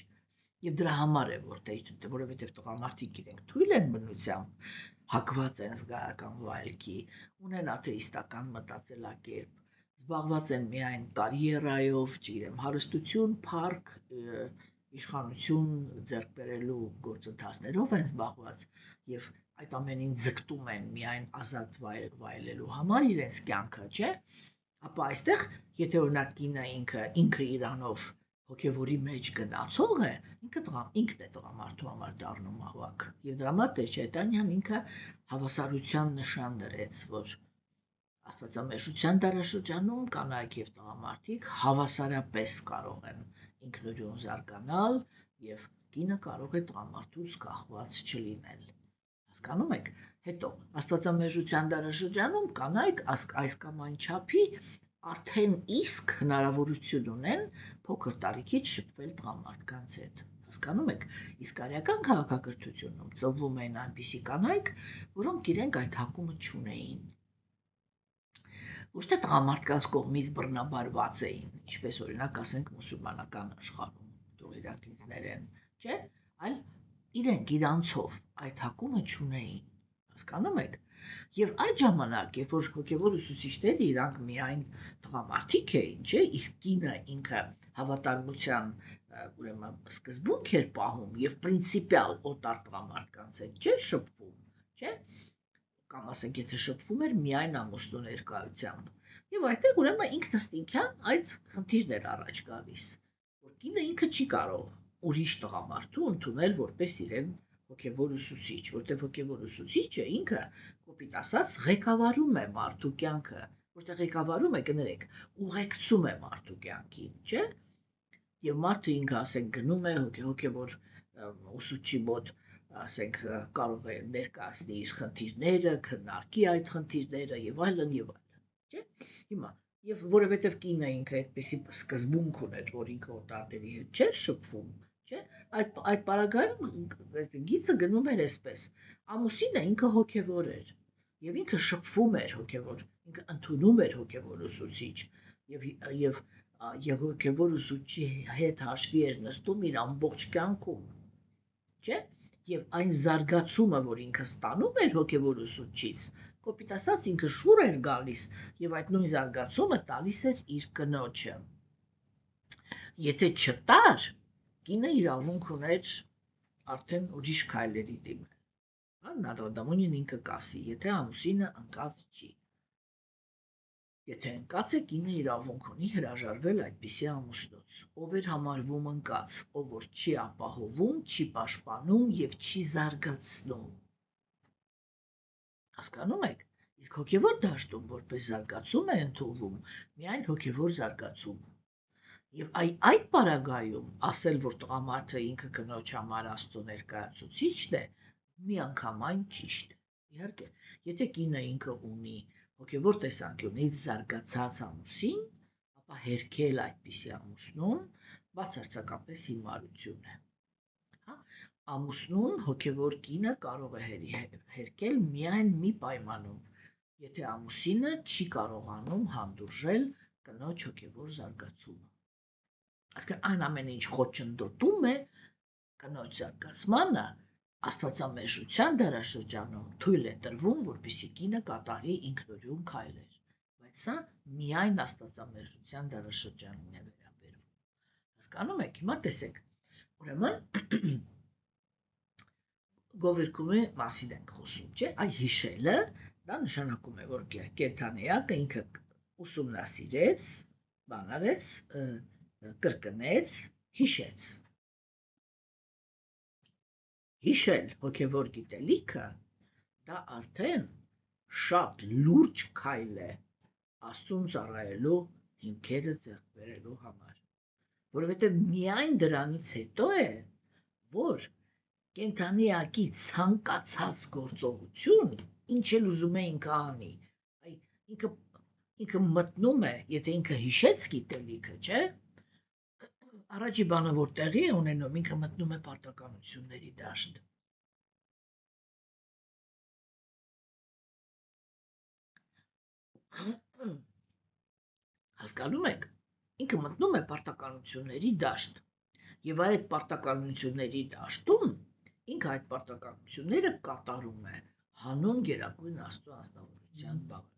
Եվ դրա համար է, որովհետև տղամարդիկ իրենք թույլ են բնությամբ, հակված են զգայական վայելքի, ունեն աթեիստական մտածելակերպ, զբաղված են միայն կարիերայով, չգիտեմ, հարստություն, փառք, իշխանություն ձեռք բերելու գործընթացներով են զբաղված եւ այդ ամենին ձգտում են միայն ազատ վայելելու համար իրենց կյանքը, չէ՞։ Ապա այստեղ, եթե օրինակ կինը ինքը իրանով հոգևորի մեջ գնացող է, ինքն է տղամարդու համար դառնում ավակ։ Եվ դրա համար Տեր Չայտանյան ինքը հավասարության նշան դրեց, որ աստվածամեշտության դարաշրջանում կանայք եւ տղամարդիկ հավասարապես կարող են ինքնուրույն զարգանալ եւ կինը կարող է տղամարդուց կախված չլինել։ Հասկանում եք։ Հետո աստվածամեժության դարաշրջանում կանայք այս կամ այն չափի արդեն իսկ հնարավորություն ունեն փոքր տարիքից շփվել տղամարդկանց հետ։ Հասկանում եք։ Իսկ արեական քաղաքակրթությունում ծնվում են այնպիսի կանայք, որոնք իրենք այդ հակումը չունեին։ Ոչ թե տղամարդկանց կողմից բռնաբարված էին, ինչպես օրինակ ասենք մուսուլմանական աշխարհում, դու իրենք ինձ ներեն, չէ՞, այլ իրենք իրանցով այդ հակումը չունեին, հասկանում եք։ Եվ այդ ժամանակ, երբ որ հոգևոր ուսուցիչները իրանք միայն տղամարդիկ էին, չէ, իսկ կինը ինքը հավատարմության ուրեմն սկզբունք էր պահում եւ պրինցիպիալ օտար տղամարդկանց հետ չէր շփվում, չէ, կամ ասենք եթե շփվում էր միայն ամուսնու ներկայությամբ։ Եվ այդտեղ ուրեմն ինքնըստինքյան այդ խնդիրներ առաջ գալիս, որ կինը ինքը չի կարող ուրիշ տղամարդու ընդունել որպես իրեն հոգևոր ուսուցիչ, որտեղ հոգևոր ուսուցիչը ինքը կոպիտ ասած ղեկավարում է մարդու կյանքը, ոչ թե ղեկավարում է, կներեք, ուղեկցում է մարդու կյանքին, չէ՞։ Եվ մարդը ինքը ասենք գնում է հոգևոր ուսուցչի մոտ, ասենք կարող է ներկայացնի իր խնդիրները, քննարկի այդ խնդիրները եւ այլն, չէ՞։ Հիմա եւ որովհետեւ կինը ինքը այդպեսի սկզբունք ուներ, որ ինքը օտարների հետ չէր շփվում, չէ՞։ Այդ պարագայում գիծը գնում էր այսպես. ամուսինը ինքը հոգևոր էր եւ ինքը շփվում էր հոգևոր, ինքը ընդունում էր հոգևոր ուսուցիչ եւ հոգևոր ուսուցչի հետ հաշվի էր նստում իր ամբողջ կյանքում, չէ՞։ Եվ այն զարգացումը, որ ինքը ստանում էր հոգևոր ուսուցչից, կոպիտ ասած ինքը շուռ էր գալիս եւ այդ նույն զարգացումը տալիս էր իր կնոջը։ Եթե չտար, կինը իրավունք ուներ արդեն ուրիշ քայլերի դիմել։ Հա, նադրադամոնին ինքը կասի, եթե ամուսինը ընկած չի։ Եթե ընկած է, կինը իրավունք ունի հրաժարվել այդպիսի ամուսնուց, ով էր համարվում ընկած, ով որ չի ապահովում, չի պաշտպանում եւ չի զարգացնում։ Հասկանում եք։ Իսկ հոգևոր դաշտում որպես զարգացում է ընդունվում միայն հոգևոր զարգացումը։ Եվ այդ պարագայում ասել, որ տղամարդը ինքը կնոջ համար Աստծո ներկայացուցիչն է, միանգամայն ճիշտ է։ Իհարկե, եթե կինը ինքը ունի հոգևոր տեսանկյունից զարգացած ամուսին, ապա հերքել այդպիսի ամուսնուն բացարձակապես հիմարություն է։ Հա, ամուսնուն հոգևոր կինը կարող է հերքել միայն մի պայմանում, եթե ամուսինը չի կարողանում հանդուրժել կնոջ հոգևոր զարգացումը։ Այսինքն այն ամենը ինչ խոչընդոտում է կնոջ զարգացմանը, աստվածամեժության դարաշրջանում թույլ է տրվում, որպեսզի կինը կատարի ինքնուրույն քայլեր, բայց սա միայն աստվածամեժության դարաշրջանին է վերաբերվում։ Հասկանում եք, հիմա տեսեք, ուրեմն գովերքումի մասին ենք խոսում, չէ՞, այ հիշելը, դա նշանակում է, որ կենդանիակը ինքը ուսումնասիրեց, բան արեց, կրկնեց, հիշեց։ Հիշել հոգևոր գիտելիքը դա արդեն շատ լուրջ քայլ է Աստծուն ծառայելու հիմքերը ձեռք բերելու համար, որովհետև միայն դրանից հետո է, որ կենդանիակի ցանկացած գործողություն, ինչ էլ ուզում է ինքը անի, ինքը մտնում է, եթե ինքը հիշեց գիտելիքը, չէ՞, առաջի բանը որ տեղի է ունենում, ինքը մտնում է պարտականությունների դաշտ։ Հասկանում եք, ինքը մտնում է պարտականությունների դաշտ, եւ այդ պարտականությունների դաշտում ինքը այդ պարտականությունները կատարում է հանուն Գերագույն Աստծո անձնավորության բավարարման։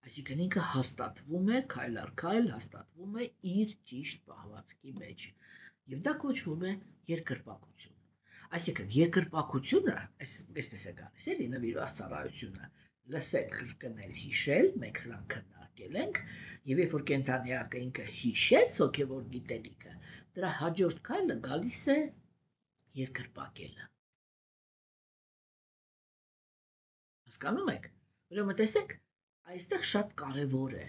Այսինքն ինքը հաստատվում է քայլ առ քայլ, հաստատվում է իր ճիշտ պահվածքի մեջ, եւ դա կոչվում է երկրպագություն։ Այսինքն երկրպագությունը, այսպես է գալիս, էլի նվիրված ծառայությունը, լսել, կրկնել, հիշել, մենք սրան քննարկել ենք, եւ երբ որ կենդանիակը ինքը հիշեց հոգեվոր գիտելիքը, դրա հաջորդ քայլը գալիս է երկրպագելը։ Հասկանում եք։ Ուրեմն տեսեք, այստեղ շատ կարևոր է,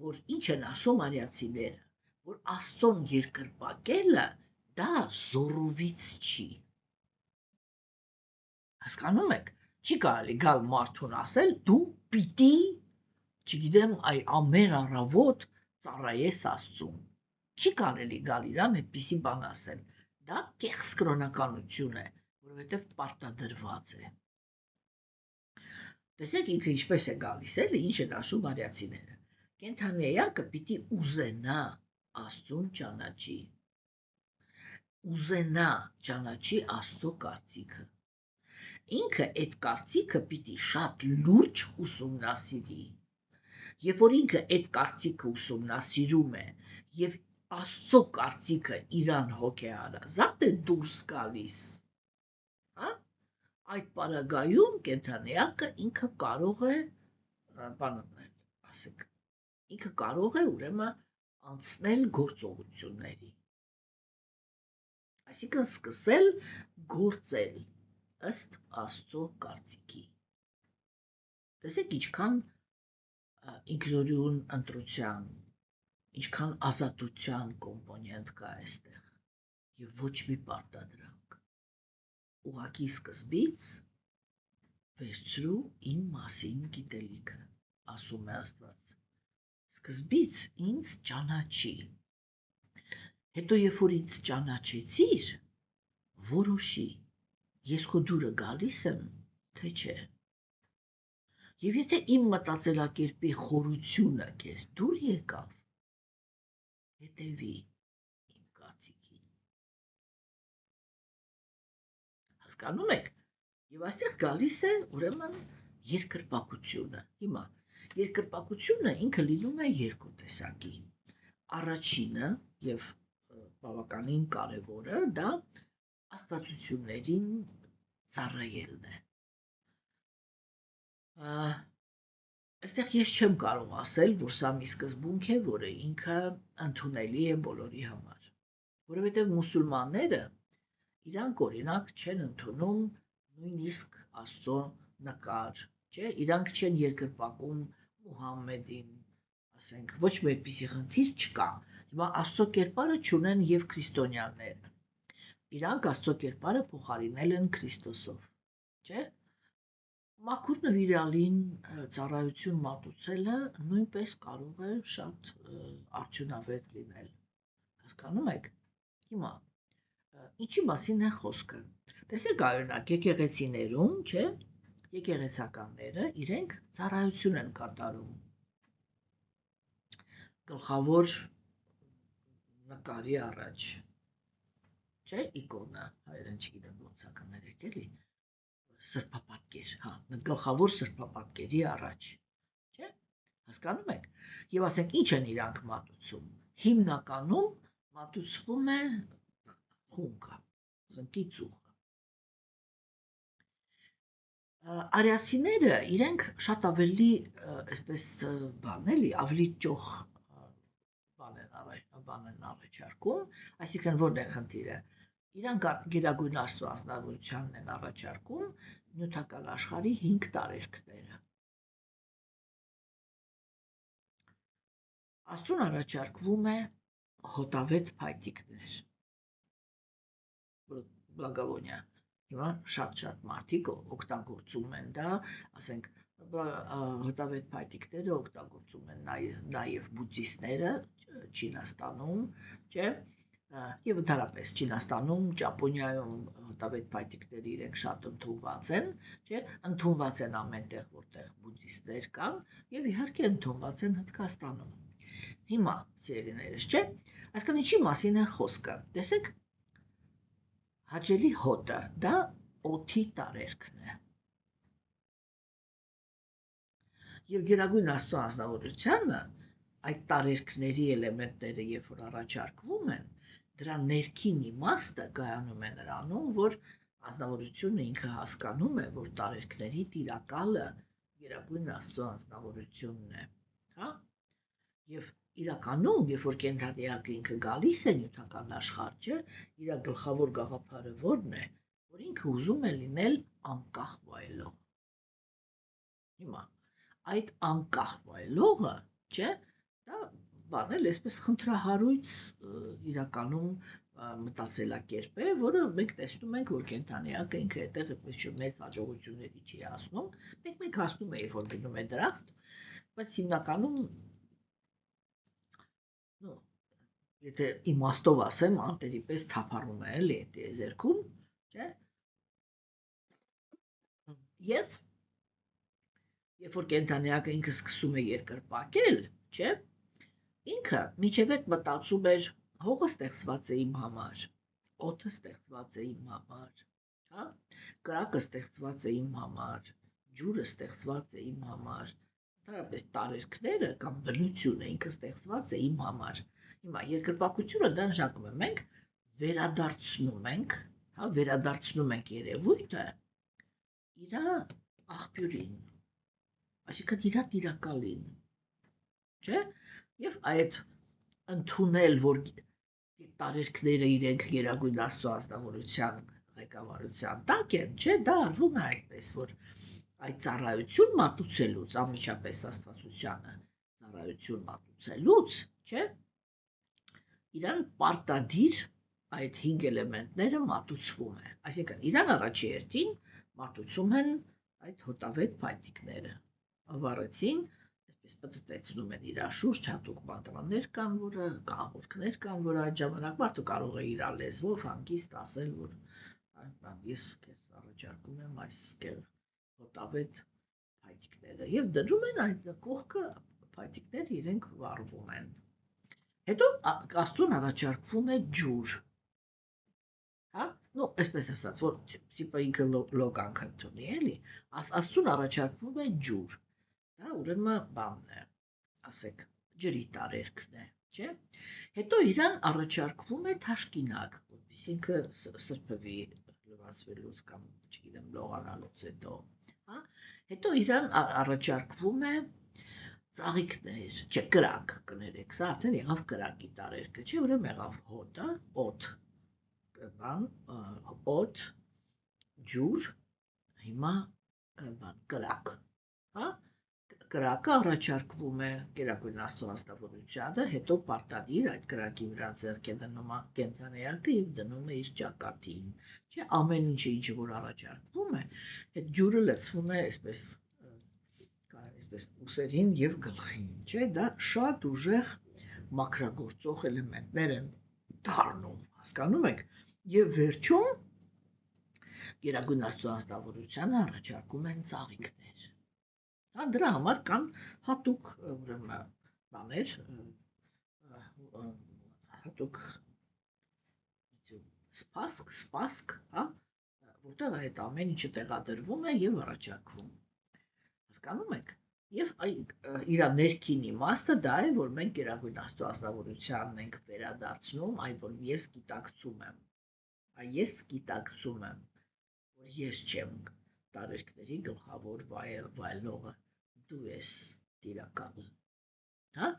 որ ինչ են ասում արիացիները, որ Աստծուն երկրպագելը դա զորովից չի։ Հասկանում եք, չի կարելի գալ մարդուն ասել դու պիտի, չգիտեմ, այ ամեն առավոտ ծառայես Աստծուն։ Չի կարելի գալ իրան այդպիսի բան ասել։ Դա կեղծ կրոնականություն է, որովհետև պարտադրված է։ Տեսեք ինքը ինչպես է գալիս, էլի ինչ են ասում արիացիները։ Կենդանիակը պիտի ուզենա Աստծուն ճանաչի։ Ուզենա ճանաչի Աստծո կարծիքը։ Ինքը այդ կարծիքը պիտի շատ լուրջ ուսումնասիրի։ Երբ որ ինքը այդ կարծիքը ուսումնասիրում է եւ Աստծո կարծիքը իրան հոգեհարազատ է դուրս գալիս, հա? Այդ պարագայում կենդանիակը ինքը կարող է բանանել, ասենք, ինքը կարող է ուրեմն անցնել գործողությունների։ Այսինքն սկսել գործել ըստ Աստծո կարծիքի։ Տեսեք ինչքան ինքնուրույն ընտրության, ինչքան ազատության կոմպոնենտ կա այստեղ եւ ոչ մի պարտադրանք։ Ուղղակի սկզբից վերցրու իմ մասին գիտելիքը, ասում է Աստված։ Սկզբից ինձ ճանաչի։ Հետո երբ որ ինձ ճանաչեցիր, որոշի, ես քո դուրը գալիս եմ, թե չէ։ Եվ եթե իմ մտածելակերպի խորությունը քեզ դուր եկավ, հետևի իմ կարծիքին։ Հասկանում եք։ Եվ այստեղ գալիս է ուրեմն երկրպագությունը։ Հիմա երկրպագությունը ինքը լինում է երկու տեսակի։ Առաջինը եւ բավականին կարևորը դա աստվածություններին ծառայելն է։ Այստեղ ես չեմ կարող ասել, որ սա մի սկզբունք է, որը ինքը ընդունելի է բոլորի համար, որովհետև մուսուլմանները իրանք օրինակ չեն ընդունում նույնիսկ Աստծո նկար, չէ, իրանք չեն երկրպագում Մուհամմեդին, ասենք, ոչ մի այդպիսի խնդիր չկա։ Հիմա Աստծո կերպարը չունեն եւ քրիստոնյաները։ Իրանք Աստծո կերպարը փոխարինել են Քրիստոսով, չէ՞։ Մաքուր նվիրալին ծառայություն մատուցելը նույնպես կարող է շատ արդյունավետ լինել։ Հասկանում եք։ Հիմա ինչի մասին է խոսքը։ Տեսեք, օրինակ, եկեղեցիներում, չէ՞, եկեղեցականները իրենք ծառայություն են կատարում։ Գլխավոր նկարի առաջ, չէ՞, իկոնա, հայերեն չգիտեմ ոնց է կներեք, էլի։ Սրբապատկեր, հա, գլխավոր սրբապատկերի առաջ, չէ՞։ Հասկանում եք։ Եվ ասենք ինչ են իրանք մատուցում։ Հիմնականում մատուցվում է խունկը, խնկի ծուխը։ Արիացիները իրենք շատ ավելի, այսպես բան էլի, ավելի ճոխ բան են առաջարկում, այսինքն որն է խնդիրը։ Իրանք գերագույն Աստծո անձնավորությանն են առաջարկում նյութական աշխարհի 5 տարերքները։ Աստծուն առաջարկվում է հոտավետ փայտիկներ։ Բլագավոնիա։ Հիմա շատ մարդիկ օգտագործում են դա, ասենք, հոտավետ փայտիկները օգտագործում են նաև բուդդիստները Չինաստանում, չէ՞։ Եվ ընդհանրապես Չինաստանում, Ճապոնիայում հոտավետ փայտիկները իրենք շատ ընդունված են, չէ՞, ընդունված են ամենտեղ, որտեղ բուդդիստներ կան, եւ իհարկե ընդունված են Հնդկաստանում։ Հիմա, սիրելիներս, չէ՞, այսինքն ինչի մասին է խոսքը։ Տեսեք, հաճելի հոտը, դա օդի տարերքն է։ Եվ գերագույն Աստծո անձնավորությանը այդ տարերքների էլեմենտները, երբ որ առաջարկվում են, դրա ներքին իմաստը կայանում է նրանում, որ անձնավորությունը ինքը հասկանում է, որ տարերքների տիրակալը Գերագույն Աստծո անձնավորությունն է, հա? Եվ իրականում, երբ որ կենդանիակը ինքը գալիս է նյութական աշխարհ, չէ, իր գլխավոր գաղափարը ո՞րն է, որ ինքը ուզում է լինել անկախ վայելող։ Հիմա այդ անկախ վայելողը, չէ, դա բան էլ այսպես խնդրահարույց իրականում մտածելակերպ է, որը մենք տեսնում ենք, որ կենդանիակը ինքը այդտեղ այդպես մեծ հաջողությունների չի հասնում, մեկ հասնում է, երբ որ գնում է դրախտ, բայց հիմնականում եթե իմաստով ասեմ, անտերի պես թափառում է էլի այդ եզերքում, չէ՞։ Եվ երբ որ կենդանիակը ինքը սկսում է երկրպագել, չէ՞, ինքը մինչև այդ մտածում էր հողը ստեղծված է իմ համար, օդը ստեղծված է իմ համար, հա, կրակը ստեղծված է իմ համար, ջուրը ստեղծված է իմ համար, ընդհանրապես տարերքները կամ բնությունը ինքը ստեղծված է իմ համար։ Հիմա երկրպագությունը դա նշանակում է մենք վերադարձնում ենք, հա, վերադարձնում ենք երևույթը իր աղբյուրին, այսինքն իր տիրակալին, չէ՞։ Եվ այդ ընդունել, որ տարերքները իրենք Գերագույն Աստծո անձնավորության ղեկավարության տակ են, չէ՞, դա արվում է այդպես, որ այդ ծառայություն մատուցելուց, անմիջապես Աստվածությանը ծառայություն մատուցելուց, չէ՞, իրան պարտադիր այդ 5 էլեմենտները մատուցվում է։ Այսինքն իրան առաջի հերթին մատուցում են այդ հոտավետ փայտիկները։ Վառեցին, այսպես պտտեցնում են իր շուրջ, հատուկ պատրաններ կան, որը կահավորքներ կան, որ այդ ժամանակ մարդը կարող է իր լեզվով հանգիստ ասել, որ ես քեզ առաջարկում եմ այս հոտավետ փայտիկները, եւ դնում են այդ կողքը փայտիկները իրենք վառվում են։ Հետո Աստծուն առաջարկվում է ջուր, հա, նո, այսպես ասած, որ տիպը ինքը լոգանք ընդունի, էլի, Աստծուն առաջարկվում է ջուր, դա ուրեմն բանն է, ասեք, ջրի տարերքն է, չէ՞։ Հետո իրան առաջարկվում է թաշկինակ, որպեսզի ինքը սրբվի լվացվելուց կամ, չգիտեմ, լողանալուց հետո, հա։ Հետո իրան առաջարկվում է ծաղիկներ, չէ, կրակ, կներեք, սա արդեն եղավ կրակի տարերքը, չէ, ուրեմն եղավ հոտը, օդ, ջուր, հիմա կրակ, հա։ Կրակը առաջարկվում է Գերագույն Աստծո անձնավորությանը, հետո պարտադիր այդ կրակի վրա ձեռք է դնում կենդանիակը եւ դնում է իր ճակատին, չէ, ամեն ինչը ինչ որ առաջարկվում է, այդ ջուրը լցվում է այսպես ուսերին եւ գլխին, չէ, դա շատ ուժեղ մաքրագործող էլեմենտներ են դառնում, հասկանում եք, եւ վերջում Գերագույն Աստծո անձնավորությանը առաջարկում են ծաղիկներ։ Հա, դրա համար կան հատուկ ուրեմն բաներ, հատուկ սպասք, հա, որտեղ այդ ամեն ինչը տեղադրվում է եւ առաջարկվում։ Հասկանում եք։ Եվ իր ներքին իմաստը դա է, որ մենք Գերագույն Աստծո անձնավորությանն ենք վերադարձնում, այն որ ես գիտակցում եմ, որ ես չեմ տարերքների գլխավոր վայելողը, դու ես տիրակալը, հա,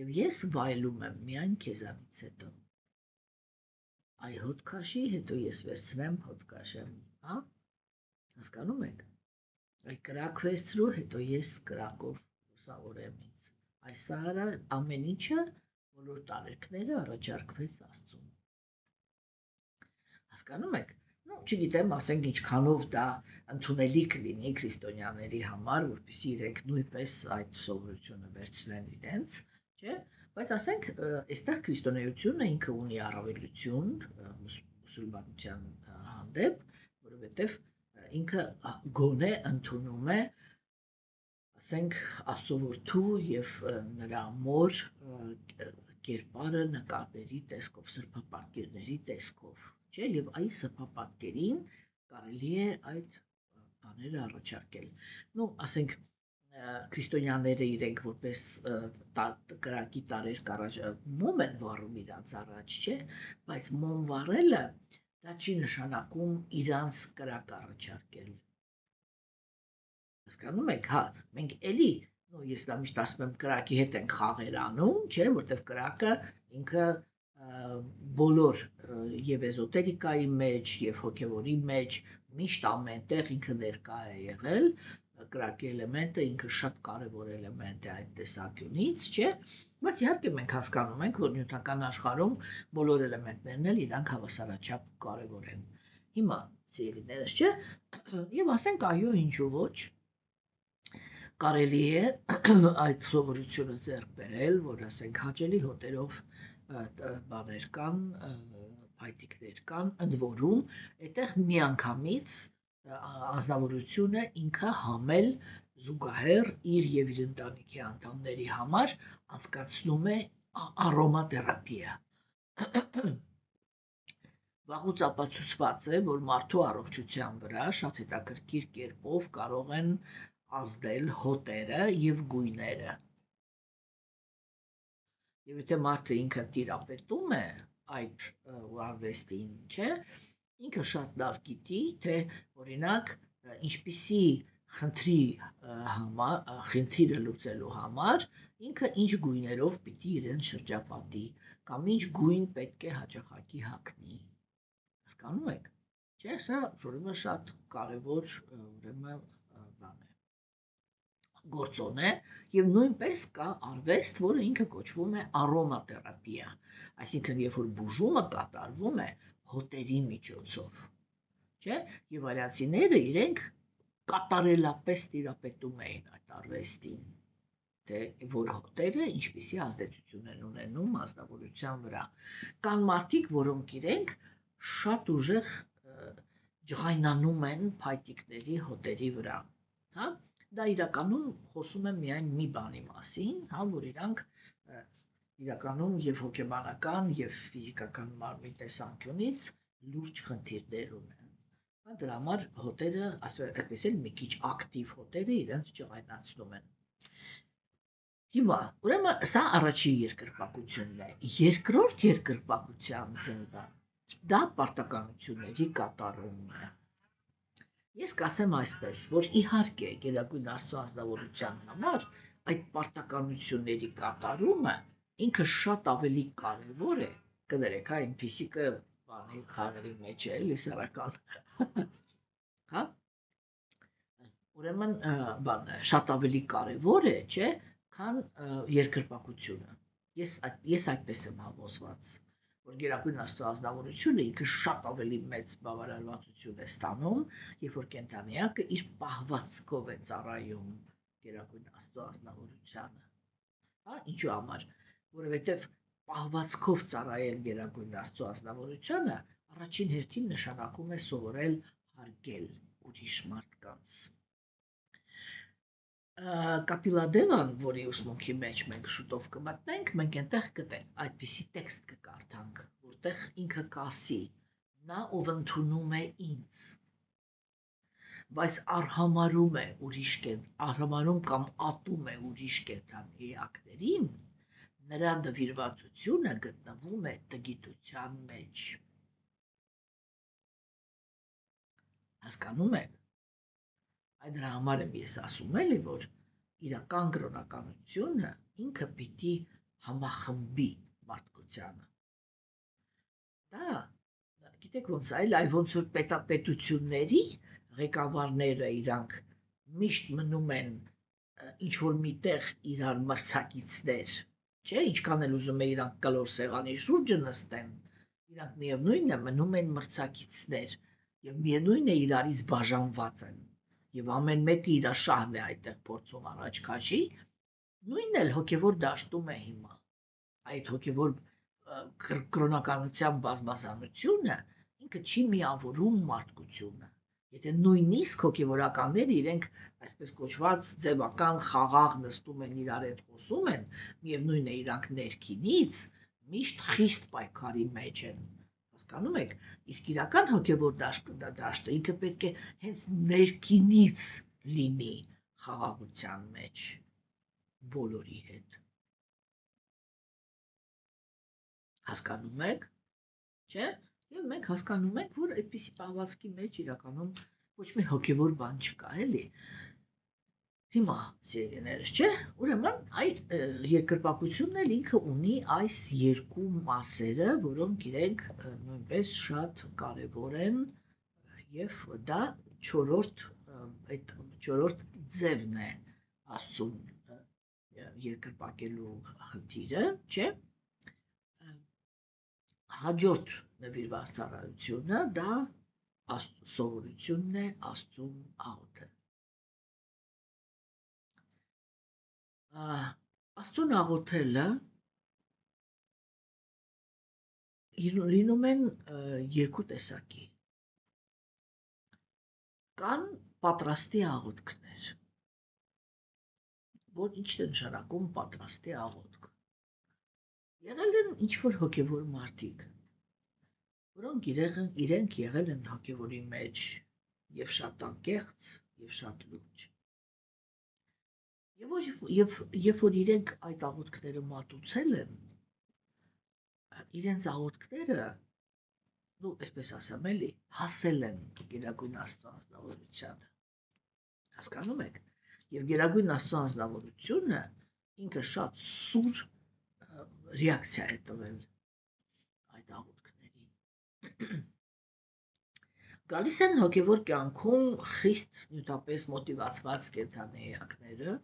եւ ես վայելում եմ միայն քեզանից հետո, այ հոտ քաշի, հետո ես վերցնեմ, հոտ քաշեմ, հա, հասկանում եք, այ կրակ վերցրու, հետո ես կրակով լուսավորեմ ինձ, այս սահարա ամեն ինչը, բոլոր տարերքները առաջարկվեց Աստծուն, հասկանում եք, ну, չգիտեմ, ասենք ինչքանով դա ընդունելի կլինի քրիստոնյաների համար, որպեսզի իրենք նույնպես այդ սովորությունը վերցնեն իրենց, չէ՞, բայց ասենք, այստեղ քրիստոնեությունը ինքը ունի առավելություն մուսուլմանության հանդեպ, որովհետև ինքը գոնե ընդունում է, ասենք, Աստծո որդու եւ նրա մոր կերպարը նկարների տեսքով, սրբապատկերների տեսքով, չէ, եւ այ սրբապատկերին կարելի է այդ բաները առաջարկել։ Ну, ասենք քրիստոնյաները իրենք որպես կրակի տարերք մոմ են վառում իրանց առաջ, չէ, բայց մոմ վառելը դա չի նշանակում իրանց կրակ առաջարկել։ Հասկանում եք, հա, մենք էլի, ես դա միշտ ասում եմ, կրակի հետ ենք խաղեր անում, չէ, որտեվ կրակը ինքը բոլոր եւ էզոտերիկայի մեջ եւ հոգեվորի մեջ միշտ ամենտեղ ինքը ներկա է եղել, կրակի էլեմենտը ինքը շատ կարևոր էլեմենտ է այդ տեսանկյունից, չէ, բայց իհարկե մենք հասկանում ենք, որ նյութական աշխարհում բոլոր էլեմենտներն էլ իրանք հավասարաչափ կարևոր են։ Հիմա սիրելիներս, չէ, եւ ասենք այո, ինչու ոչ, կարելի է այդ սովորությունը ձեռք բերել, որ ասենք հաճելի հոտերով բաներ կան, փայտիկներ կան, ընդ որում այդտեղ միանգամից անձնավորությունը ինքը համել զուգահեռ իր եւ իր ընտանիքի անդամների համար անցկացնում է արոմաթերապիա։ Վաղուց ապացուցված է, որ մարդու առողջության վրա շատ հետաքրքիր կերպով կարող են ազդել հոտերը եւ գույները։ Եվ եթե մարդը ինքը տիրապետում է այդ արվեստին, չէ, ինքը շատ լավ գիտի, թե օրինակ ինչպիսի խնդիրը լուծելու համար ինքը ինչ գույներով պիտի իրեն շրջապատի կամ ինչ գույն պետք է հաճախակի հագնի։ Հասկանում եք, չէ, սա ուրեմն շատ կարևոր ուրեմն բան է, գործոն է եւ նույնպես կա արվեստ, որը ինքը կոչվում է արոմաթերապիա, այսինքն երբ որ բուժումը կատարվում է հոտերի միջոցով, չէ, եւ արիացիները իրենք կատարելապես տիրապետում էին այդ արվեստին, թե որ հոտերը ինչպիսի ազդեցություն են ունենում ազնվորության վրա։ Կան մարդիկ, որոնք իրենք շատ ուժեղ ջղայնանում են փայտիկների հոտերի վրա, հա, դա իրականում խոսում է միայն մի բանի մասին, հա, որ իրանք իրականում եւ հոգեբանական եւ ֆիզիկական մարմնի տեսանկյունից լուրջ խնդիրներ ունեն։ Հա, դրա համար հոտերը, այսպես էլ մի քիչ ակտիվ հոտերը իրենց ջղայնացնում են։ Հիմա, ուրեմն սա առաջին երկրպագությունն է։ Երկրորդ երկրպագության ձևը դա պարտականությունների կատարումն է։ Ես կասեմ այսպես, որ իհարկե Գերագույն Աստծո ազնվորության համար այդ պարտականությունների կատարումը ինքը շատ ավելի կարևոր է, կներեք, հա, այնպիսի բանի խաղերի մեջ է, էլի սարական։ Հա? Ուրեմն շատ ավելի կարևոր է, չէ, քան երկրպագությունը։ Ես այդպես եմ համոզված, որ Գերագույն Աստծո ազնվորությունը ինքը շատ ավելի մեծ բավարարվածություն է ստանում, երբ որ կենդանիակը իր պահվածքով է ծառայում Գերագույն Աստծո ազնվորությանը։ Հա, ինչու համար, որովհետև պահվածքով ծառայել Գերագույն Աստծո ազնվորությանը առաջին հերթին նշանակում է սովորել հարգել ուրիշ մարդկանց։ Կապիլադևան, որի ուսմունքի մեջ մենք շուտով կմտնենք, մենք այնտեղ կտենք այդպիսի տեքստ կկարդանք, որտեղ ինքը կասի. նա ով ընդունում է ինձ, բայց արհամարում կամ ատում է ուրիշ կենդանի էակներին, նրա նվիրվածությունը գտնվում է տգիտության մեջ։ Հասկանում եք։ Այդ դրա համար եմ ես ասում էլի, որ իրական կրոնականությունը ինքը պիտի համախմբի մարդկությանը։ Դա, գիտեք ոնց է, այլ ոնց որ պետությունների ղեկավարները իրանք միշտ մնում են ինչ որ միտեղ իրար մրցակիցներ, չէ, ինչքան էլ ուզում է իրանք կլոր սեղանի շուրջը նստեն, իրանք միևնույնն է մնում են մրցակիցներ եւ միևնույնն է իրարից բաժանված են։ Եվ ամեն մեկը իր շահն է այդտեղ փորձում առաջ քաշի, նույնն էլ հոգևոր դաշտում է հիմա։ Այդ հոգևոր կրոնականության բազմազանությունը ինքը չի միավորում մարդկությունը։ Եթե նույնիսկ հոգևորականները իրենք այսպես կոչված ձևական խաղաղ նստում են իրար հետ խոսում են, միևնույնն է իրանք ներքինից միշտ խիստ պայքարի մեջ են։ Հասկանում եք, իսկ իրական հոգևոր դաշտը ինքը պետք է հենց ներքինից լինի խաղաղության մեջ բոլորի հետ։ Հասկանում եք, չէ՞։ Եվ մենք հասկանում ենք, որ այդպիսի պահվածքի մեջ իրականում ոչ մի հոգևոր բան չկա, էլի։ Հիմա սիրելիներս, չէ, ուրեմն այդ երկրպագությունն էլ ինքը ունի այս երկու մասերը, որոնք իրենք նույնպես շատ կարևոր են եւ դա այդ չորրորդ ձևն է Աստծուն երկրպագելու խնդիրը, չէ։ Հաջորդ նվիրված ծառայությունը դա սովորությունն է Աստծուն աղոթել։ Աստծուն աղոթելը լինում են երկու տեսակի։ Կան պատրաստի աղոթքներ, որ ինչ է նշանակում պատրաստի աղոթք։ Եղել են ինչ-որ հոգևոր մարդիկ, որոնք իրենք եղել են հոգևորի մեջ եւ շատ անկեղծ եւ շատ լուրջ։ Երբ որ իրենք այդ աղոթքները մատուցել են, իրենց աղոթքները, այսպես ասեմ էլի, հասել են Գերագույն Աստծո անձնավորությանը։ Հասկանում եք։ Եվ Գերագույն Աստծո անձնավորությունը ինքը շատ սուր ռեակցիա է տվել այդ աղոթքներին։ Գալիս են հոգևոր կյանքում խիստ նյութապես մոտիվացված կենդանի էակները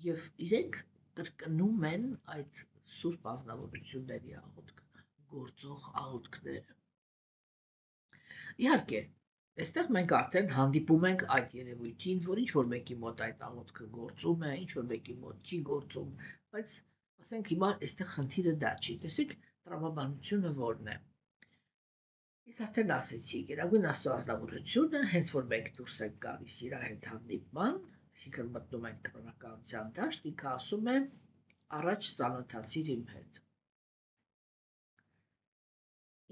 եւ իրենք կրկնում են այդ սուրբ ազնվորությունների աղոթքը, գործող աղոթքները։ Իհարկե, այստեղ մենք արդեն հանդիպում ենք այդ երևույթին, որ ինչ որ մեկի մոտ այդ աղոթքը գործում է, ինչ որ մեկի մոտ չի գործում, բայց ասենք հիմա այստեղ խնդիրը դա չի։ Տեսեք, տրամաբանությունը որն է։ Ես արդեն ասեցի, Գերագույն Աստծո ազնվորությունը, հենց որ մենք դուրս ենք գալիս իր հետ հանդիպման, այսինքն մտնում ենք կրոնականության դաշտ, ինքը ասում է առաջ ծանոթացիր իմ հետ։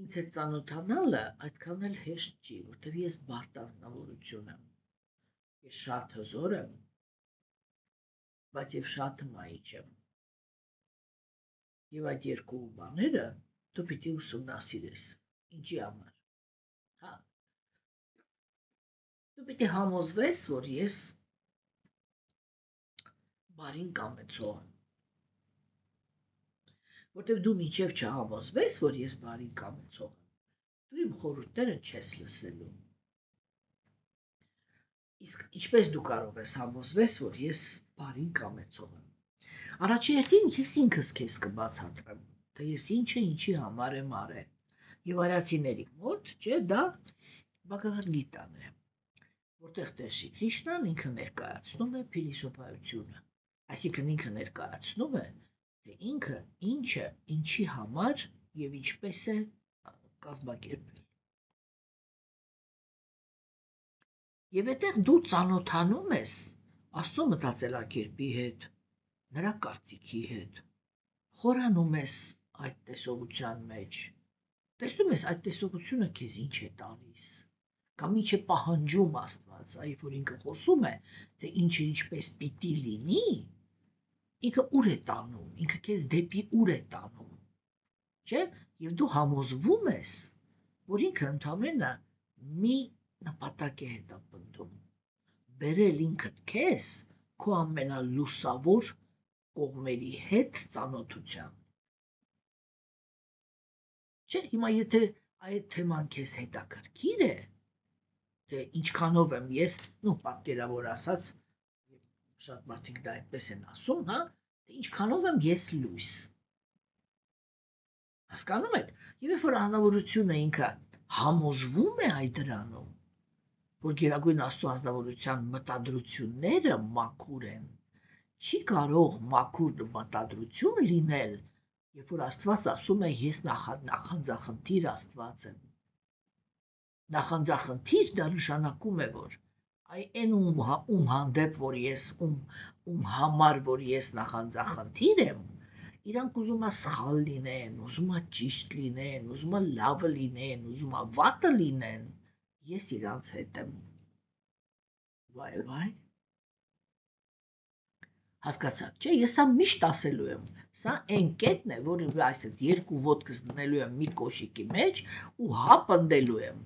Ինձ հետ ծանոթանալը այդքան էլ հեշտ չի, որտեղ ես բարդ ազնվորություն եմ։ Ես շատ հզոր եմ, բայց եւ շատ հմայիչ եմ։ Եվ այդ երկու բաները դու պիտի ուսումնասիրես։ Ինչի համար։ Հա։ Դու պիտի համոզվես, որ ես բարին կամեցող եմ։ Որտեւ դու մինչև չհամոզվես, որ ես բարին կամեցող եմ, դու իմ խորհուրդները չես լսելու։ Իսկ ինչպես դու կարող ես համոզվես, որ ես բարին կամեցող եմ։ Առաջին հերթին ես ինքս քեզ կբացատրեմ, թե ես ինչը ինչի համար եմ արել։ Եվ արացիների մոտ, չէ, դա Բհագավադ Գիտան է, որտեղ Տեր Շրի Կրիշնան ինքը ներկայացնում է փիլիսոփայությունը, այսինքն ինքը ներկայացնում է, թե ինքը ինչը ինչի համար եւ ինչպես է կազմակերպել։ Եվ այդտեղ դու ծանոթանում ես Աստծո մտածելակերպի հետ, նրա կարծիքի հետ, խորանում ես այդ տեսողության մեջ, տեսնում ես այդ տեսողությունը քեզ ինչ է տալիս, կամ ինչ է պահանջում Աստված, այ որ ինքը խոսում է, թե ինչը ինչպես պիտի լինի, ինքը ուր է տանում, ինքը քեզ դեպի ուր է տանում, չէ, եւ դու համոզվում ես, որ ինքը ընդամենը մի նպատակ է հետապնդում, բերել ինքդ քեզ քո ամենալուսավոր կողմերի հետ ծանոթության։ Չէ, հիմա եթե այդ թեման քեզ հետաքրքիր է, թե ինչքանով եմ ես, պատկերավոր ասած, շատ մարդիկ դա այդպես են ասում, հա, թե ինչքանով եմ ես լույս։ Հասկանում եք, եւ երբ որ անձնավորությունը ինքը համոզվում է այդ դրանում, որ Գերագույն Աստծո անձնավորության մտադրությունները մաքուր են, չի կարող մաքուր մտադրություն լինել, երբ որ Աստված ասում է ես նախանձախնդիր Աստված եմ։ Նախանձախնդիր դա նշանակում է, որ այն ում հանդեպ որ ես ում համար որ ես նախանձախնդիր եմ, իրանք ուզում է սխալ լինեն, ուզում է ճիշտ լինեն, ուզում է լավը լինեն, ուզում է վատը լինեն, ես իրանց հետ եմ։ Վայ։ Հասկացաք, չէ, ես սա միշտ ասելու եմ, սա այն կետն է, որը այսպես երկու ոտքս դնելու եմ մի կոշիկի մեջ ու հապնդելու եմ,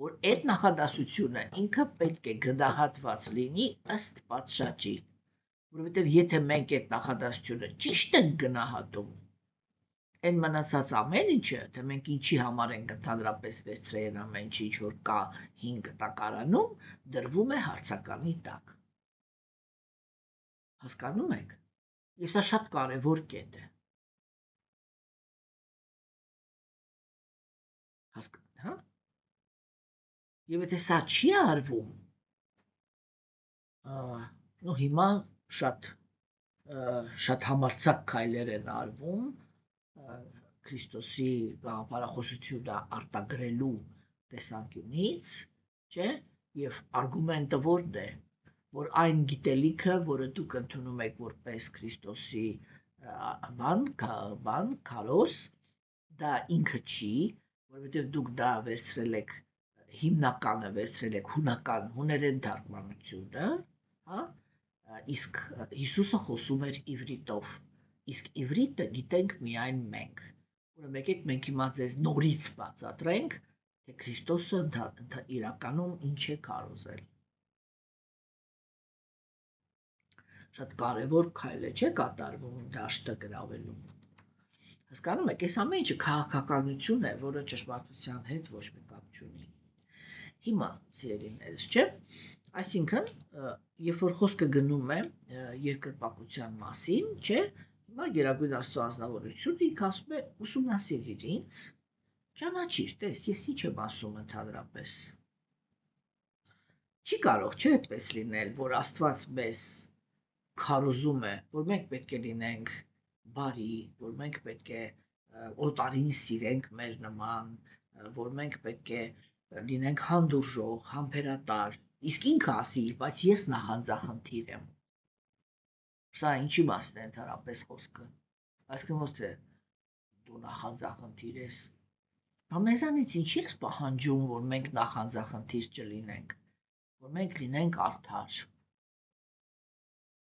որ այդ նախադասությունը ինքը պետք է գնահատված լինի ըստ պատշաճի, որովհետև եթե մենք այդ նախադասությունը ճիշտ ենք գնահատում, այն մնացած ամեն ինչը, թե մենք ինչի համար ենք ընդհանրապես վերցրել ամեն ինչ, ինչ որ կա 5 տակարանում, դրվում է հարցականի տակ։ Հասկանում եք։ Եվ սա շատ կարևոր կետ է։ Հասկանում, հա։ Եվ եթե սա չի արվում, հիմա շատ համարձակ քայլեր են արվում Քրիստոսի գաղափարախոսությունը արտագրելու տեսանկյունից, չէ՞, եւ արգումենտը որն է, որ այն գիտելիքը, որը դուք ընդունում եք որպես Քրիստոսի բան, քարոզ, դա ինքը չի, որովհետեւ դուք դա վերցրել եք հիմնականը վերցրել եք հուներեն թարգմանությունը, հա, իսկ Հիսուսը խոսում էր իվրիտով, իսկ իվրիտը գիտենք միայն մենք, ուրեմն եկեք մենք հիմա ձեզ նորից բացատրենք, թե Քրիստոսը իրականում ինչ է քարոզել։ Շատ կարևոր քայլ է, չէ՞ կատարվում դաշտը գրավելու։ Հասկանում եք, այս ամեն ինչը քաղաքականություն է, որը ճշմարտության հետ ոչ մի կապ չունի։ Հիմա, սիրելիներս, չէ՞, այսինքն, երբ որ խոսքը գնում է երկրպագության մասին, չէ՞, հիմա Գերագույն Աստծո անձնավորությունը ինքը ասում է ուսումնասիրիր ինձ, ճանաչիր, տես, ես ինչ եմ ասում ընդհանրապես։ Չի կարող, չէ՞, այդպես լինել, որ Աստված մեզ քարոզում է, որ մենք պետք է լինենք բարի, որ մենք պետք է օտարին սիրենք մեր նման, որ մենք պետք է լինենք հանդուրժող, համբերատար, իսկ ինքը ասի, բայց ես նախանձախնդիր եմ։ Սա ինչի մասն է ընդհանրապես խոսքը։ Այսինքն ոչ թե դու նախանձախնդիր ես։ Մեզանից ինչի ես պահանջում, որ մենք նախանձախնդիր չլինենք, որ մենք լինենք արդար։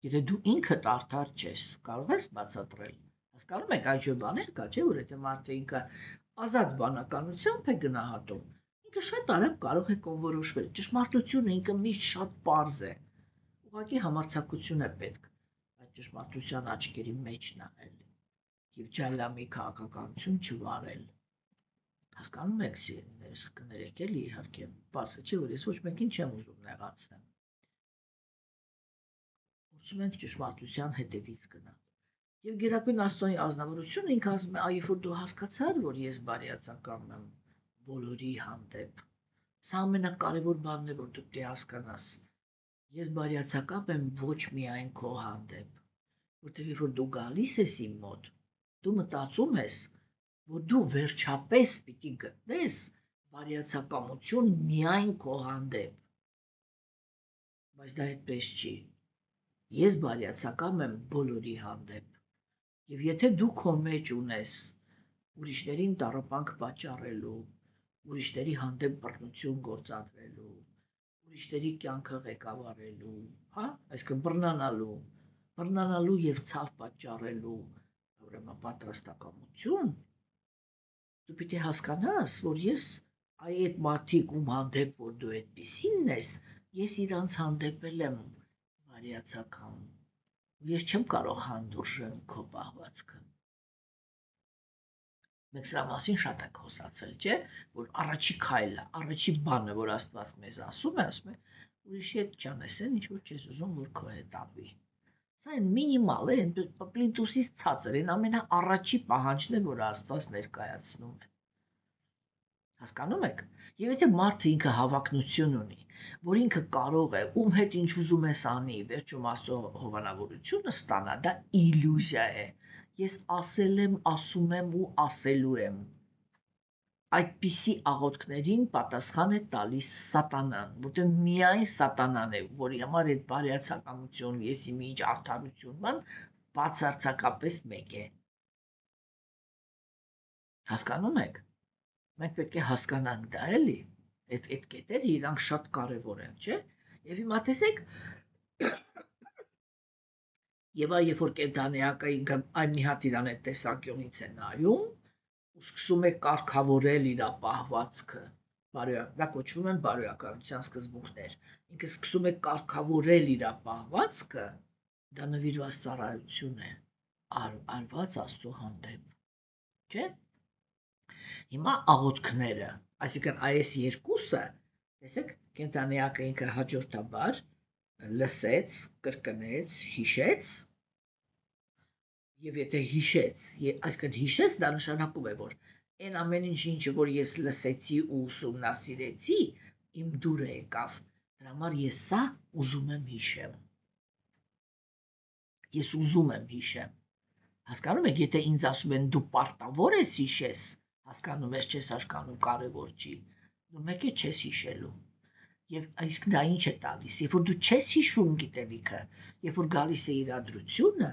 Եթե դու ինքդ արդար չես, կարող ես բացատրել։ Հասկանում եք, այլ բաներ կա, չէ՞, որ եթե մարդը ինքը ազատ բանականությամբ է գնահատում, ինքը շատ արագ կարող է կողմնորոշվել։ Ճշմարտությունը ինքը միշտ շատ պարզ է։ Ուղղակի համարձակություն է պետք այդ ճշմարտության աչքերի մեջ նայել եւ ջալամի քաղաքականություն չվարել։ Հասկանում եք, սիրելիներս, կներեք էլի իհարկե, պարզ է, չէ՞ որ ես ոչ մեկին չեմ ուզում նեղացնել։ Ուզում ենք ճշմարտության հետևից գնալ։ Եվ Գերագույն Աստծոյի ազնվորությունը ինքը ասում է, այ երբ որ դու հասկացար, որ ես բարյացակամ եմ բոլորի հանդեպ, սա ամենակարևոր բանն է, որ դու պետք է հասկանաս։ Ես բարյացակամ եմ ոչ միայն քո հանդեպ, որտեղ երբ որ դու գալիս ես իմ մոտ, դու մտածում ես, որ դու վերջապես պիտի գտնես բարյացակամություն միայն քո հանդեպ։ Բայց դա այդպես չի։ Ես բարյացակամ եմ բոլորի հանդեպ։ Եվ եթե դու քո մեջ ունես ուրիշներին տառապանք պատճառելու, ուրիշների հանդեպ բռնություն գործադրելու, ուրիշների կյանքը ղեկավարելու, հա, այսինքն բռնանալու եւ ցավ պատճառելու, ուրեմն պատրաստակամություն, դու պիտի հասկանաս, որ ես այդ մարդիկ ում հանդեպ որ դու այդպիսինն ես, ես իրանց հանդեպ եմ բարյացակամ, ես չեմ կարող հանդուրժեմ քո պահվածքը։ Մենք սրա մասին շատ ենք խոսացել, չէ՞, որ առաջի քայլը, առաջի բանը, որ Աստված մեզ ասում է, ուրիշի հետ չանես, ինչ որ չես ուզում, որ քո հետ ապրի։ Սա այն մինիմալ է, այն պլինտուսից ցածր, այն ամենաառաջի պահանջն է, որ Աստված ներկայացնում է։ Հասկանում եք։ Եվ եթե մարդը ինքը հավակնություն ունի, որ ինքը կարող է ում հետ ինչ ուզում ես անի, վերջում Աստծո հովանավորությունը ստանա, դա իլյուզիա է։ Ես ասել եմ, ասում եմ ու ասելու եմ։ Այդպիսի աղոթքներին պատասխան է տալիս սատանան, որտեղ միայն սատանան է, որի համար այդ բարյացակամություն, եսի ինչ արդարություն, բացարձակապես մեկ է։ Հասկանում եք։ Մենք պետք է հասկանանք դա, էլի, այդ կետերը իրանք շատ կարևոր են, չէ՞։ Եվ հիմա տեսեք, եւ այ երբ որ կենդանիակը ինքը այն մի հատ իրան այդ տեսանկյունից է նայում, ու սկսում է կարգավորել իր պահվածքը, դա կոչվում են բարոյականության սկզբունքներ։ Ինքը սկսում է կարգավորել իր պահվածքը, դա նվիրված ծառայություն է, արված Աստծո հանդեպ, չէ՞։ Հիմա աղոթքները, այսինքն այս երկուսը, տեսեք, կենդանիակը ինքը հաջորդաբար լսեց, կրկնեց, հիշեց, եւ եթե հիշեց, այսինքն հիշեց, դա նշանակում է, որ այն ամեն ինչը, որ ես լսեցի ու ուսումնասիրեցի, իմ դուրը եկավ, դրա համար ես սա ուզում եմ հիշեմ։ Ես ուզում եմ հիշեմ։ Հասկանում եք, եթե ինձ ասում են դու պարտավոր ես հիշես, հասկանում ես, չես հասկանում, կարևոր չի, դու մեկ է չես հիշելու։ Եվ իսկ դա ինչ է տալիս, երբ որ դու չես հիշում գիտելիքը, երբ որ գալիս է իրադրությունը,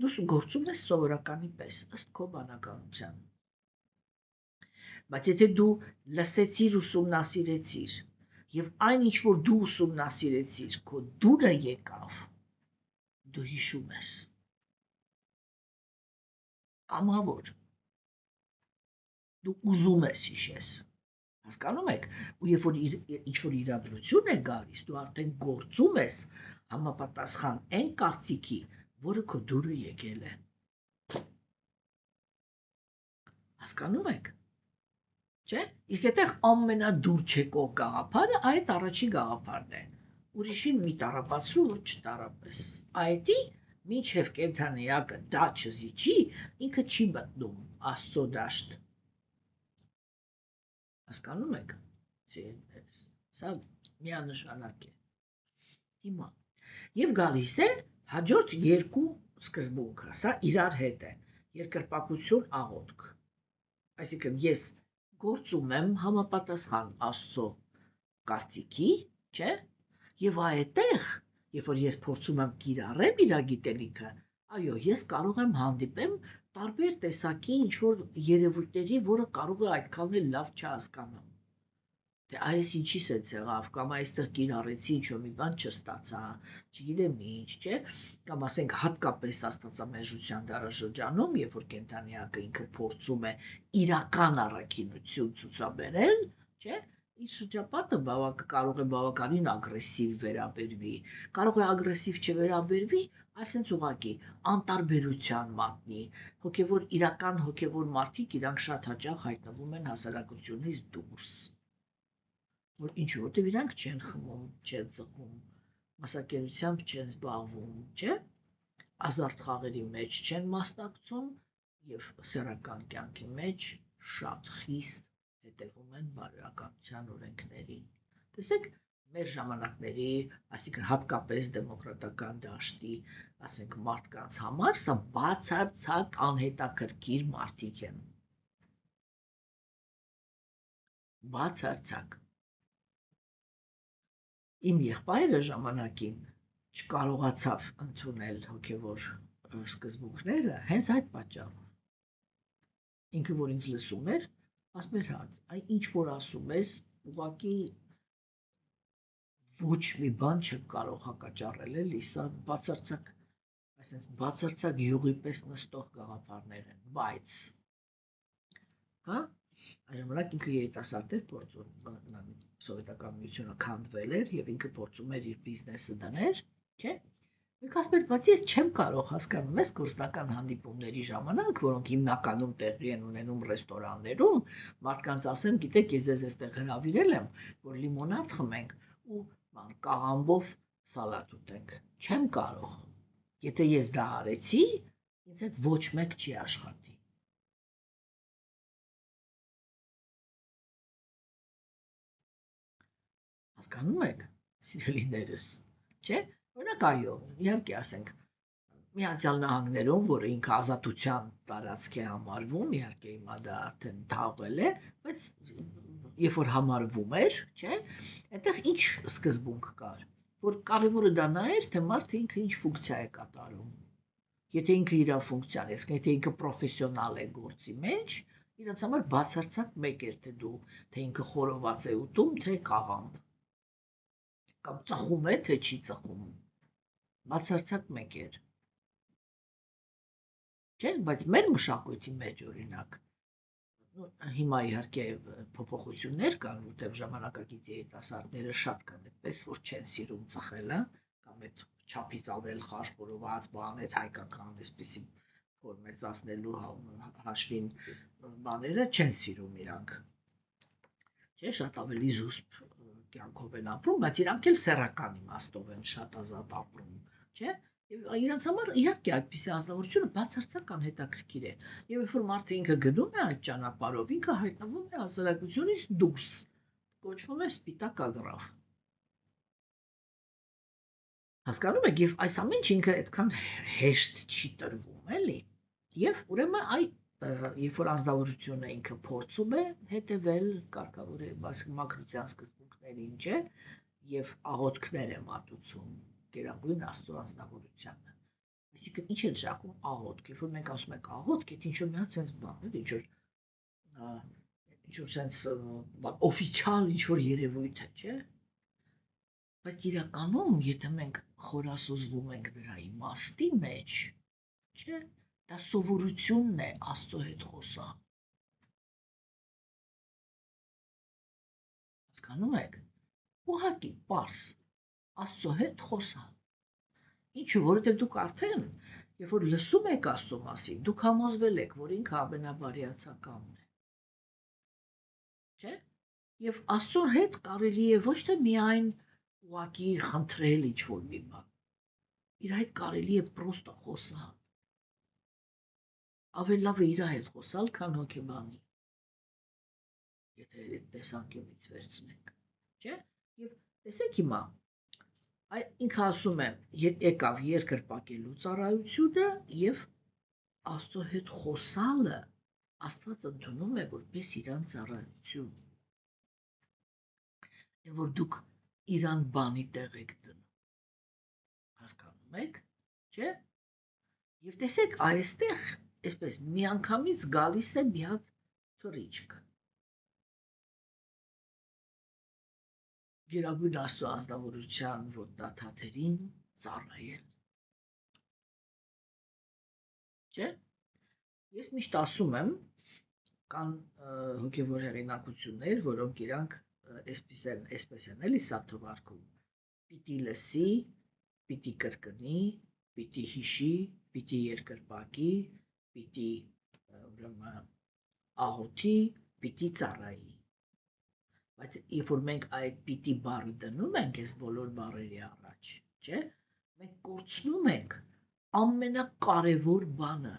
դու գործում ես սովորականի պես, ըստ քո բանականության։ Բայց եթե դու լսեցիր, ուսումնասիրեցիր, եւ այն ինչ որ դու ուսումնասիրեցիր, քո դուրը եկավ, դու հիշում ես։ Ամավոր դու ուզում ես հիշես, հասկանում եք, ու երբ որ ինչ-որ իրադրություն է գալիս, դու արդեն գործում ես համապատասխան այն կարծիքի, որը քո դուրը եկել է։ Հասկանում եք, չէ՞։ Իսկ այդտեղ ամենադուր չեկող գաղափարը այդ առաջին գաղափարն է։ Ուրիշին մի տարապացրու, որ չտարապես։ Այդի մինչև կենդանիակը դա չզիջի, ինքը չի մտնում Աստծո դաշտ։ Հասկանում եք, սա միանշանակ է։ Հիմա եւ գալիս է հաջորդ երկու սկզբունքը, սա իրար հետ է, երկրպագություն, աղոթք։ Այսինքն ես գործում եմ համապատասխան Աստծո կարծիքի, չէ՞, եւ այդտեղ, երբ որ ես փորձում եմ կիրառեմ իր գիտելիքը, այո, ես կարող եմ հանդիպեմ տարբեր տեսակի ինչ-որ երևույթների, որը կարող է այդքան էլ լավ չհասկանամ։ Դե այս ինչի՞ս է եղավ, կամ այստեղ կիրառեցի ինչ-որ մի բան չստացա, չգիտեմ ինչ, չէ՞, կամ ասենք հատկապես աստվածամեժության դարաշրջանում, երբ որ կենդանիակը ինքը փորձում է իրական առաքինություն ցուցաբերել, չէ՞, իր շրջապատը կարող է բավականին ագրեսիվ վերաբերվի, կարող է ագրեսիվ չվերաբերվի, այլ sense ուղղակի անտարբերության մատնի, իրական հոգևոր մարդիկ իրանք շատ հաճախ հայտնվում են հասարակությունից դուրս, որ ինչու, որտեղ իրանք չեն խմում, չեն ծխում, մասակերությամբ չեն զբաղվում, չէ՞, ազարտ խաղերի մեջ չեն մասնակցում եւ սեռական կյանքի մեջ շատ խիստ հետևում են բարոյականության օրենքներին։ Տեսեք, մեր ժամանակների, այսինքն հատկապես դեմոկրատական դաշտի, ասենք մարդկանց համար սա բացարձակ անհետաքրքիր մարդիկ են։ Բացարձակ։ Իմ եղբայրը ժամանակին չկարողացավ ընդունել հոգևոր սկզբունքները հենց այդ պատճառով։ Ինքը որ ինձ լսում էր, ասում էր հա, այն ինչ որ ասում ես, ուղղակի ոչ մի բան չեմ կարող հակաճառել էլի, սա բացարձակ, այսինքն բացարձակ յուղի պես նստող գաղափարներ են, բայց հա, այն ժամանակ ինքը երիտասարդ էր, սովետական միությունը քանդվել էր եւ ինքը փորձում էր իր բիզնեսը դնել, չէ՞։ Ինքը ասում էր, բայց ես չեմ կարող, հասկանում ես, գործնական հանդիպումների ժամանակ, որոնք հիմնականում տեղի են ունենում ռեստորաններում, մարդկանց ասեմ, գիտեք, ես ձեզ այստեղ հրավիրել եմ, որ լիմոնադ խմենք ու կաղամբով սալատ ուտենք։ Չեմ կարող։ Եթե ես դա արեցի, ինձ հետ ոչ մեկ չի աշխատի։ Հասկանում եք, սիրելիներս, չէ՞։ Օրինակ այո, իհարկե ասենք Միացյալ Նահանգներում, որը ինքը ազատության տարածք է համարվում, իհարկե հիմա դա արդեն թաղվել է, բայց երբ որ համարվում էր, չէ՞, այդտեղ ինչ սկզբունք կար, որ կարևորը դա նա էր, թե մարդը ինքը ինչ ֆունկցիա է կատարում։ Եթե ինքը իր ֆունկցիան, եթե ինքը պրոֆեսիոնալ է գործի մեջ, իրաց համար բացարձակ մեկ էր թե ինքը խորոված է ուտում, թե կաղամբ, կամ ծխում է, թե չի ծխում, բացարձակ մեկ էր։ Չէ՞, բայց մեր մշակույթի մեջ օրինակ Հիմա իհարկե փոփոխություններ կան, որտեղ ժամանակակից երիտասարդները շատ կան, այդպես որ չեն սիրում ծխելը, կամ այդ չափից ավել խաշբորոված բան, այդ հայկական այսպեսի որ մեծացնելու հաշվին բաները չեն սիրում իրանք։ Չէ, շատ ավելի զուսպ կյանքով են ապրում, բայց իրանք էլ սեռական իմաստով են շատ ազատ ապրում, չէ։ Եվ իրանց համար իհարկե այդպիսի ազնվորությունը բացարձական հետաքրքիր է։ Եվ երբ որ մարդը ինքը գնում է այդ ճանապարհով, ինքը հայտնվում է հասարակությունից դուրս, կոչվում է սպիտակ ագրավ։ Հասկանում եք, եւ այս ամեն ինչ ինքը այդքան հեշտ չի տրվում, էլի։ Եվ ուրեմն երբ որ ազնվորությունը ինքը փորձում է հետևել կարգավորի մակրության սկզբունքներին, չէ, եւ աղոթքներ է մատուցում Գերագույն Աստծո ազնվորությանը։ Այսինքն ինչ է նշանակում աղոթք, երբ որ մենք ասում ենք աղոթք, դա ինչ որ մի հատ sense բան է, ինչ որ sense օֆիցիալ ինչ որ երևույթ է, չէ։ Բայց իրականում, եթե մենք խորասուզվում ենք դրա իմաստի մեջ, չէ, դա սովորությունն է Աստծո հետ խոսալ։ Հասկանում եք։ Ուղղակի պարզ Աստծո հետ խոսալ։ Ինչու, որովհետև դուք արդեն, երբ որ լսում եք Աստծո մասին, դուք համոզվել եք, որ ինքը ամենաբարյացականն է։ Չէ՞։ Եվ Աստծո հետ կարելի է ոչ թե միայն ուղղակի խնդրել ինչ-որ մի բան։ Իր հետ կարելի է պրոստը խոսալ։ Ավելի լավ է իր հետ խոսալ, քան հոգեբանի։ Եթե այդ տեսանկյունից վերցնենք, չէ՞։ Եվ տեսեք հիմա ինքը ասում է, եկավ երկրպագելու ծառայությունը եւ Աստծո հետ խոսալը Աստված ընդունում է որպես իրան ծառայություն։ Եվ որ դուք իրան բանի տեղ եք դնում։ Հասկանում եք, չէ՞։ Եվ տեսեք, այստեղ այսպես միանգամից գալիս է մի հատ թռիչք։ Գերագույն Աստծո ազնվորության ոտնաթաթերին ծառայել։ Չէ՞։ Ես միշտ ասում եմ, կան հոգևոր հեղինակություններ, որոնք իրանք այսպես են էլի սա թվարկում։ Պիտի լսի, պիտի կրկնի, պիտի հիշի, պիտի երկրպագի, պիտի ուրեմն աղոթի, պիտի ծառայի։ Բայց երբ որ մենք այդ պիտի բառը դնում ենք այս բոլոր բառերի առաջ, չէ՞, մենք կորցնում ենք ամենակարևոր բանը։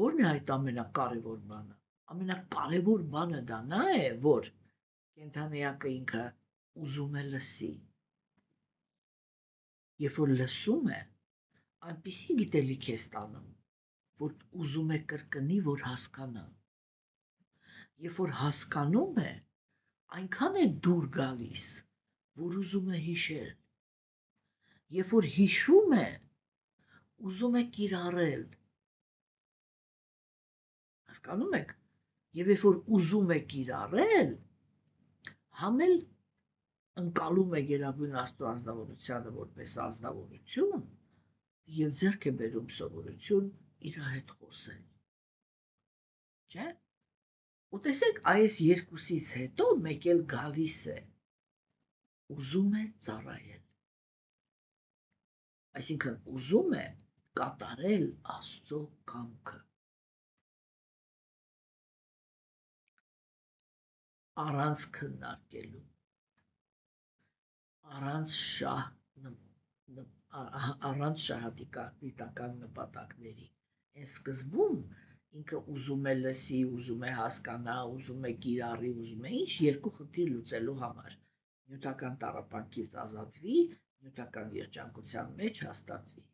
Ո՞րն է այդ ամենակարևոր բանը։ Ամենակարևոր բանը դա նա է, որ կենդանիակը ինքը ուզում է լսի։ Երբ որ լսում է, այնպիսի գիտելիք է ստանում, որ ուզում է կրկնի, որ հասկանա։ Երբ որ հասկանում է, այնքան է դուր գալիս, որ ուզում է հիշել։ Երբ որ հիշում է, ուզում է կիրառել։ Հասկանում եք։ Եվ երբ որ ուզում է կիրառել, համ էլ ընկալում է Գերագույն Աստծո ազնվորությանը որպես ազնվորություն եւ ձեռք է բերում սովորություն իր հետ խոսել։ Չէ՞։ Ու տեսեք, այս երկուսից հետո մեկ էլ գալիս է ուզում է ծառայել։ Այսինքն ուզում է կատարել Աստծո կամքը։ Առանց քննարկելու, առանց շահադիտական նպատակների։ Այն սկզբում ինքը ուզում է լսի, ուզում է հասկանա, ուզում է կիրառի, ուզում է ինչ երկու խնդիր լուծելու համար։ Նյութական տառապանքից ազատվի, նյութական երջանկության մեջ հաստատվի։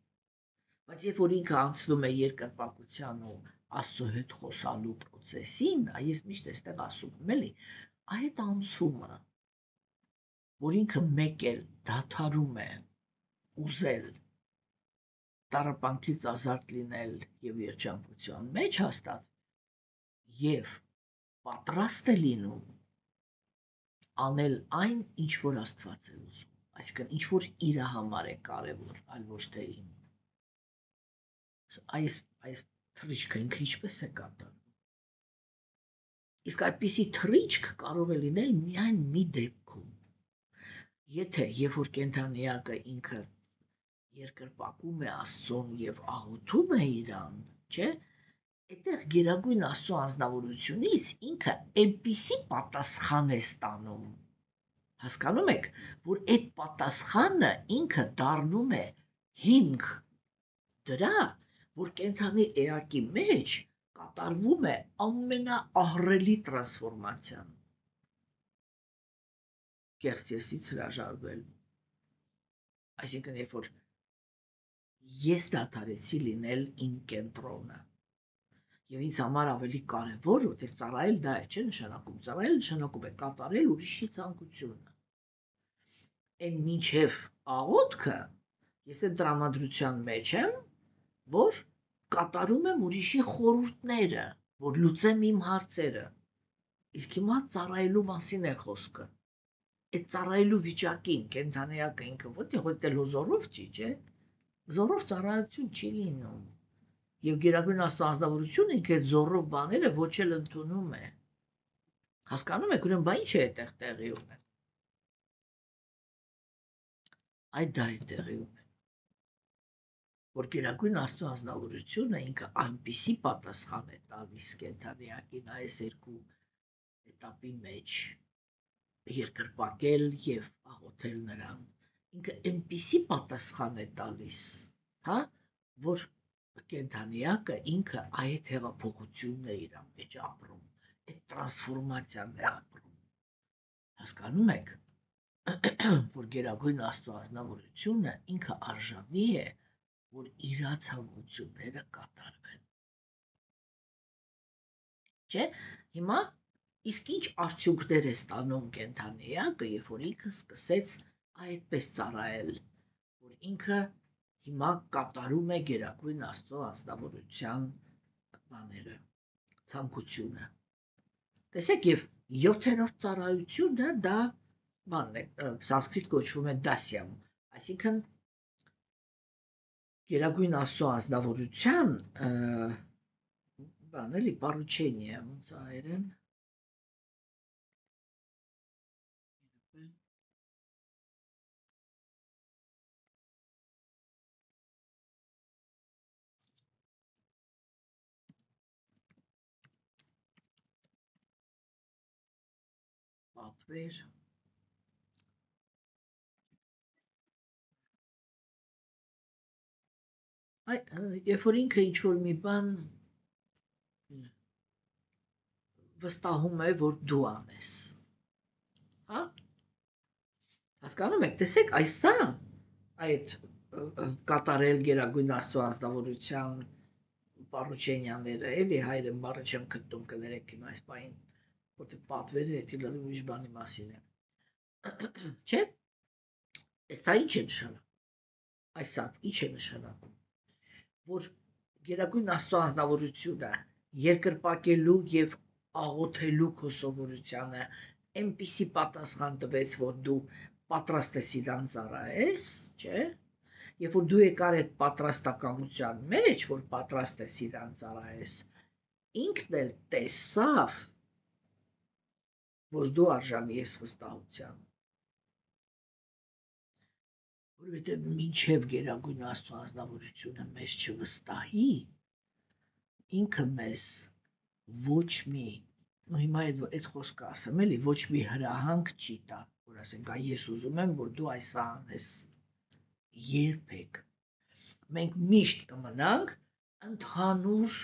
Բայց երբ որ ինքը անցնում է երկրպագության ու Աստծո հետ խոսալու process-ին, ես միշտ այստեղ ասում եմ, էլի, այդ անցումը, որ ինքը մեկ էլ դադարում է ուզել տառապանքից ազատ լինել եւ երջանկության մեջ հաստատվել եւ պատրաստ է լինում անել այն, ինչ որ Աստված է ուզում, այսինքն ինչ որ իր համար է կարևոր, այլ ոչ թե իմ։ Այս թռիչքը ինքը ինչպես է կատարվում։ Իսկ այդպիսի թռիչք կարող է լինել միայն մի դեպքում։ Եթե երբ որ կենդանիակը ինքը երկրպագում է Աստծուն եւ աղոթում է իրան, չէ՞, այդտեղ գերագույն Աստծո անձնավորությունից ինքը այնպիսի պատասխան է ստանում։ Հասկանում եք, որ այդ պատասխանը ինքը դառնում է հիմք դրա, որ կենդանի էակի մեջ կատարվում է ամենաահռելի տրանսֆորմացիան։ Կեղծ եսից հրաժարվել։ Այսինքն, երբ որ ես դադարեցի լինել իմ կենտրոնը, եւ ինձ համար ավելի կարեւոր, որտեղ ծառայել դա է, չէ՞ նշանակում, ծառայել նշանակում է կատարել ուրիշի ցանկությունը։ Այն մինչև աղոթքը ես այդ տրամադրության մեջ եմ, որ կատարում եմ ուրիշի խորհուրդները, որ լուծեմ իմ հարցերը։ Իսկ հիմա ծառայելու մասին է խոսքը։ Այդ ծառայելու վիճակին կենդանիակը ինքը որտեղ էլ զորով չի, չէ՞։ Զորով ծառայություն չի լինում։ Եվ գերագույն Աստծո անձնավորությունը ինքը այդ զորով բաները ոչ էլ ընդունում է։ Հասկանում եք, ուրեմն բա ինչ է այդտեղ տեղի ունենում։ Այդ դա է տեղի ունենում, որ գերագույն Աստծո անձնավորությունը ինքը այնպիսի պատասխան է տալիս կենդանիակին այս երկու էտապի մեջ երկրպագել եւ աղոթել նրան, ինքը այնպիսի պատասխան է տալիս, հա, որ կենդանիակը ինքը այդ հեղափոխությունն է իր մեջ ապրում, այդ տրանսֆորմացիան է ապրում։ Հասկանում եք, որ գերագույն Աստծո անձնավորությունը ինքը արժանի է, որ իր ցանկությունները կատարվեն։ Չէ՞, հիմա իսկ ինչ արդյունքներ է ստանում կենդանիակը, երբ որ ինքը սկսեց այդպես ծառայել, որ ինքը հիմա կատարում է գերագույն Աստծո անձնավորության բաները, ցանկությունը։ Տեսեք, եւ 7-րդ ծառայությունը դա բանն է, սանսկրիտ կոչվում է դասյամ, այսինքն գերագույն Աստծո անձնավորության բան էլի պարուչենիա, ոնց է հայերեն։ Պատվեր։ Երբ որ ինքը ինչ-որ մի բան վստահում է, որ դու անես, հա? Հասկանում եք, տեսեք, այսա այդ կատարել գերագույն Աստծո անձնավորության պարուչենյաները, էլի հայերեն բառը չեմ գտնում, կներեք իմ այս բանին, որտեղ պատվերը հետի լրիվ ուրիշ բանի մասին է։ Չէ՞։ Այս ինչ է նշանակում։ Այսա ինչ է նշանակում, որ գերագույն Աստծո անձնավորությունը երկրպագելու եւ աղոթելու քո սովորությանը այնպիսի պատասխան տվեց, որ դու պատրաստ ես իրան ծառայես, չէ՞։ Երբ որ դու եկար այդ պատրաստակամության մեջ, որ պատրաստ ես իրան ծառայես, ինքն էլ տեսավ, որ դու արժանի ես վստահության։ Որովհետև մինչև գերագույն Աստծո անձնավորությունը մեզ չվստահի, ինքը մեզ ոչ մի, հիմա այդ խոսքը ասեմ էլի, ոչ մի հրահանգ չի տա, որ ասենք, ես ուզում եմ, որ դու այս անես, երբեք։ Մենք միշտ կմնանք ընդհանուր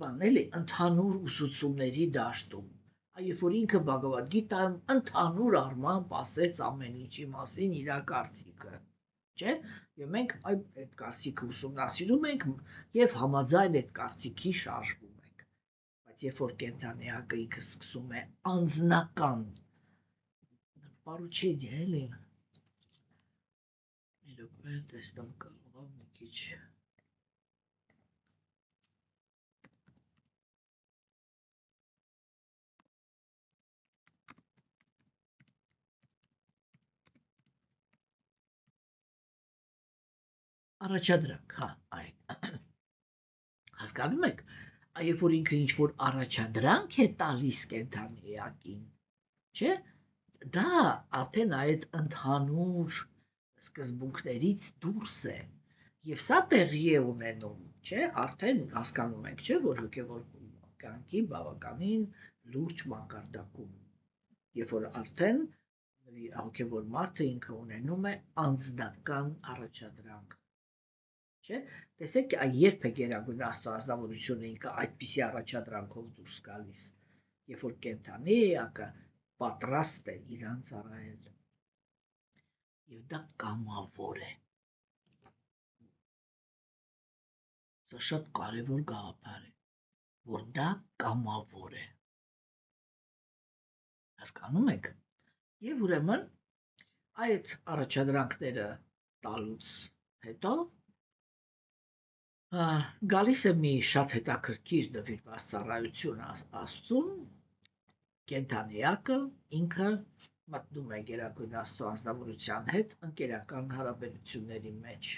բան էլի, ընդհանուր ուսուցումների դաշտում։ Երբ որ ինքը Բhagavad Gita-ում ընդհանուր առմամբ ասեց ամեն ինչի մասին իր կարծիքը, չէ՞։ Եվ մենք այդ կարծիքը ուսումնասիրում ենք եւ համաձայն այդ կարծիքի շարժվում ենք։ Բայց երբ որ կենդանիակը ինքը սկսում է անձնական պարուչենիա, էլի։ Իրոք տեսնում կարող եմ մի քիչ առաջադրանք, հա, այն։ Հասկանում եք, Երբ որ ինքը ինչ-որ առաջադրանք է տալիս կենդանի էակին, չէ՞, դա արդեն այդ ընդհանուր սկզբունքներից դուրս է, եւ սա տեղի է ունենում, չէ՞, արդեն հասկանում ենք, չէ՞, որ հոգևոր կյանքի բավականին լուրջ մակարդակում, երբ որ արդեն հոգևոր մարդը ինքը ունենում է անձնական առաջադրանք, չէ՞, տեսեք, երբ է գերագույն Աստծո ազնվորությունը ինքը այդպիսի առաջադրանքով դուրս գալիս, երբ որ կենդանի էակը պատրաստ է իրան ծառայել, եւ դա կամավոր է, սա շատ կարևոր գաղափար է, որ դա կամավոր է, հասկանում եք, եւ ուրեմն այդ առաջադրանքները տալուց հետո գալիս է մի շատ հետաքրքիր նվիրված ծառայություն Աստծուն, կենդանիակը ինքը մտնում է գերագույն Աստծո անձնավորության հետ ընկերական հարաբերությունների մեջ։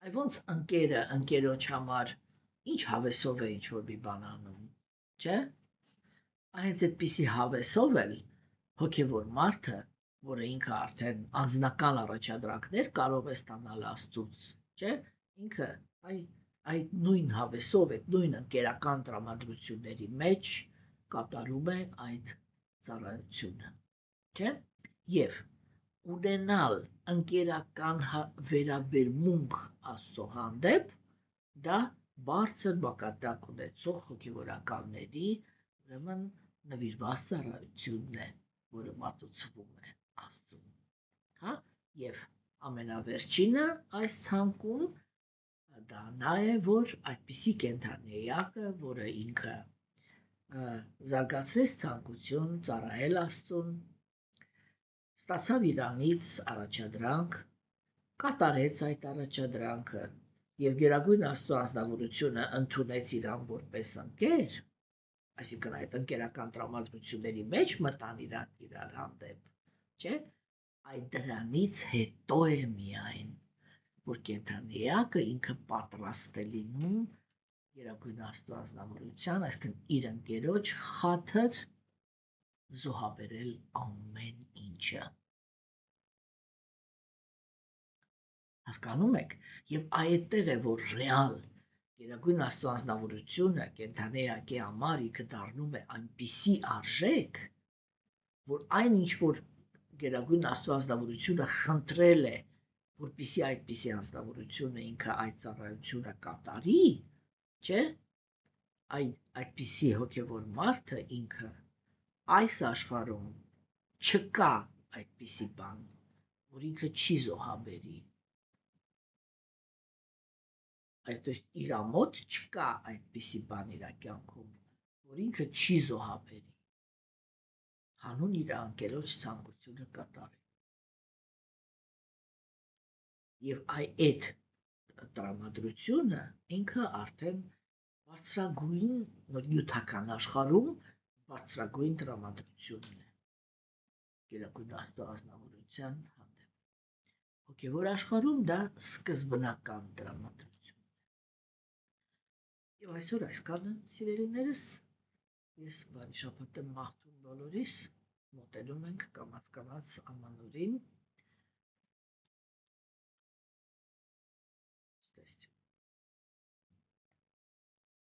Այ ոնց ընկերը ընկերոջ համար ինչ հավեսով է ինչ-որ մի բան անում, չէ՞։ Այս այդպիսի հավեսով էլ հոգևոր մարդը, որը ինքը արդեն անձնական առաջադրանքներ կարող է ստանալ Աստծուց, չէ՞, ինքը այդ նույն հավեսով, այդ նույն ընկերական տրամադրությունների մեջ կատարում է այդ ծառայությունը, չէ՞, եւ ունենալ ընկերական վերաբերմունք Աստծո հանդեպ, դա բարձր մակարդակ ունեցող հոգևորականների ուրեմն նվիրված ծառայությունն է, որը մատուցվում է Աստծուն, հա, եւ ամենավերջինը այս ցանկում դա նա է, որ այդպիսի կենդանի էակը, որը ինքը զարգացրեց ցանկություն ծառայել Աստծուն, ստացավ իրանից առաջադրանք, կատարեց այդ առաջադրանքը եւ գերագույն Աստծո ազնվորությունը ընդունեց իրան որպես ընկեր, այսինքն այդ ընկերական տրամադրությունների մեջ մտան իրար հանդեպ, չէ՞, այդ դրանից հետո է միայն, որ կենդանի էակը ինքը պատրաստ է լինում գերագույն Աստծո ազնվորության, այսինքն իր ընկերոջ խաթր զոհաբերել ամեն ինչը։ Հասկանում եք, եւ այդտեղ է, որ ռեալ գերագույն Աստծո անձնավորությունը կենդանի էակի համար ինքը դառնում է այնպիսի արժեք, որ այն ինչ որ գերագույն Աստծո անձնավորությունը խնդրել է, որպեսզի այդպիսի անձնավորությունը ինքը այդ ծառայությունը կատարի, չէ՞, այդպիսի հոգևոր մարդը ինքը այս աշխարհում չկա այդպիսի բան, որ ինքը չի զոհաբերի, իր մոտ չկա այդպիսի բան իր կյանքում, որ ինքը չի զոհաբերի, հանուն իր անկերոջ ցանկությունը կատարի։ Եվ այդ տրամադրությունը ինքը արդեն բարձրագույն նյութական աշխարհում բարձրագույն տրամադրությունն է գերագույն Աստծո ազնվորության հանդեպ։ Հոգևոր աշխարհում դա սկզբնական տրամադրություն։ Եվ այսօր այսքանը, սիրելիներս, ես բարի շաբաթ եմ մաղթում բոլորիս, մոտենում ենք կամաց-կամաց ամանորին,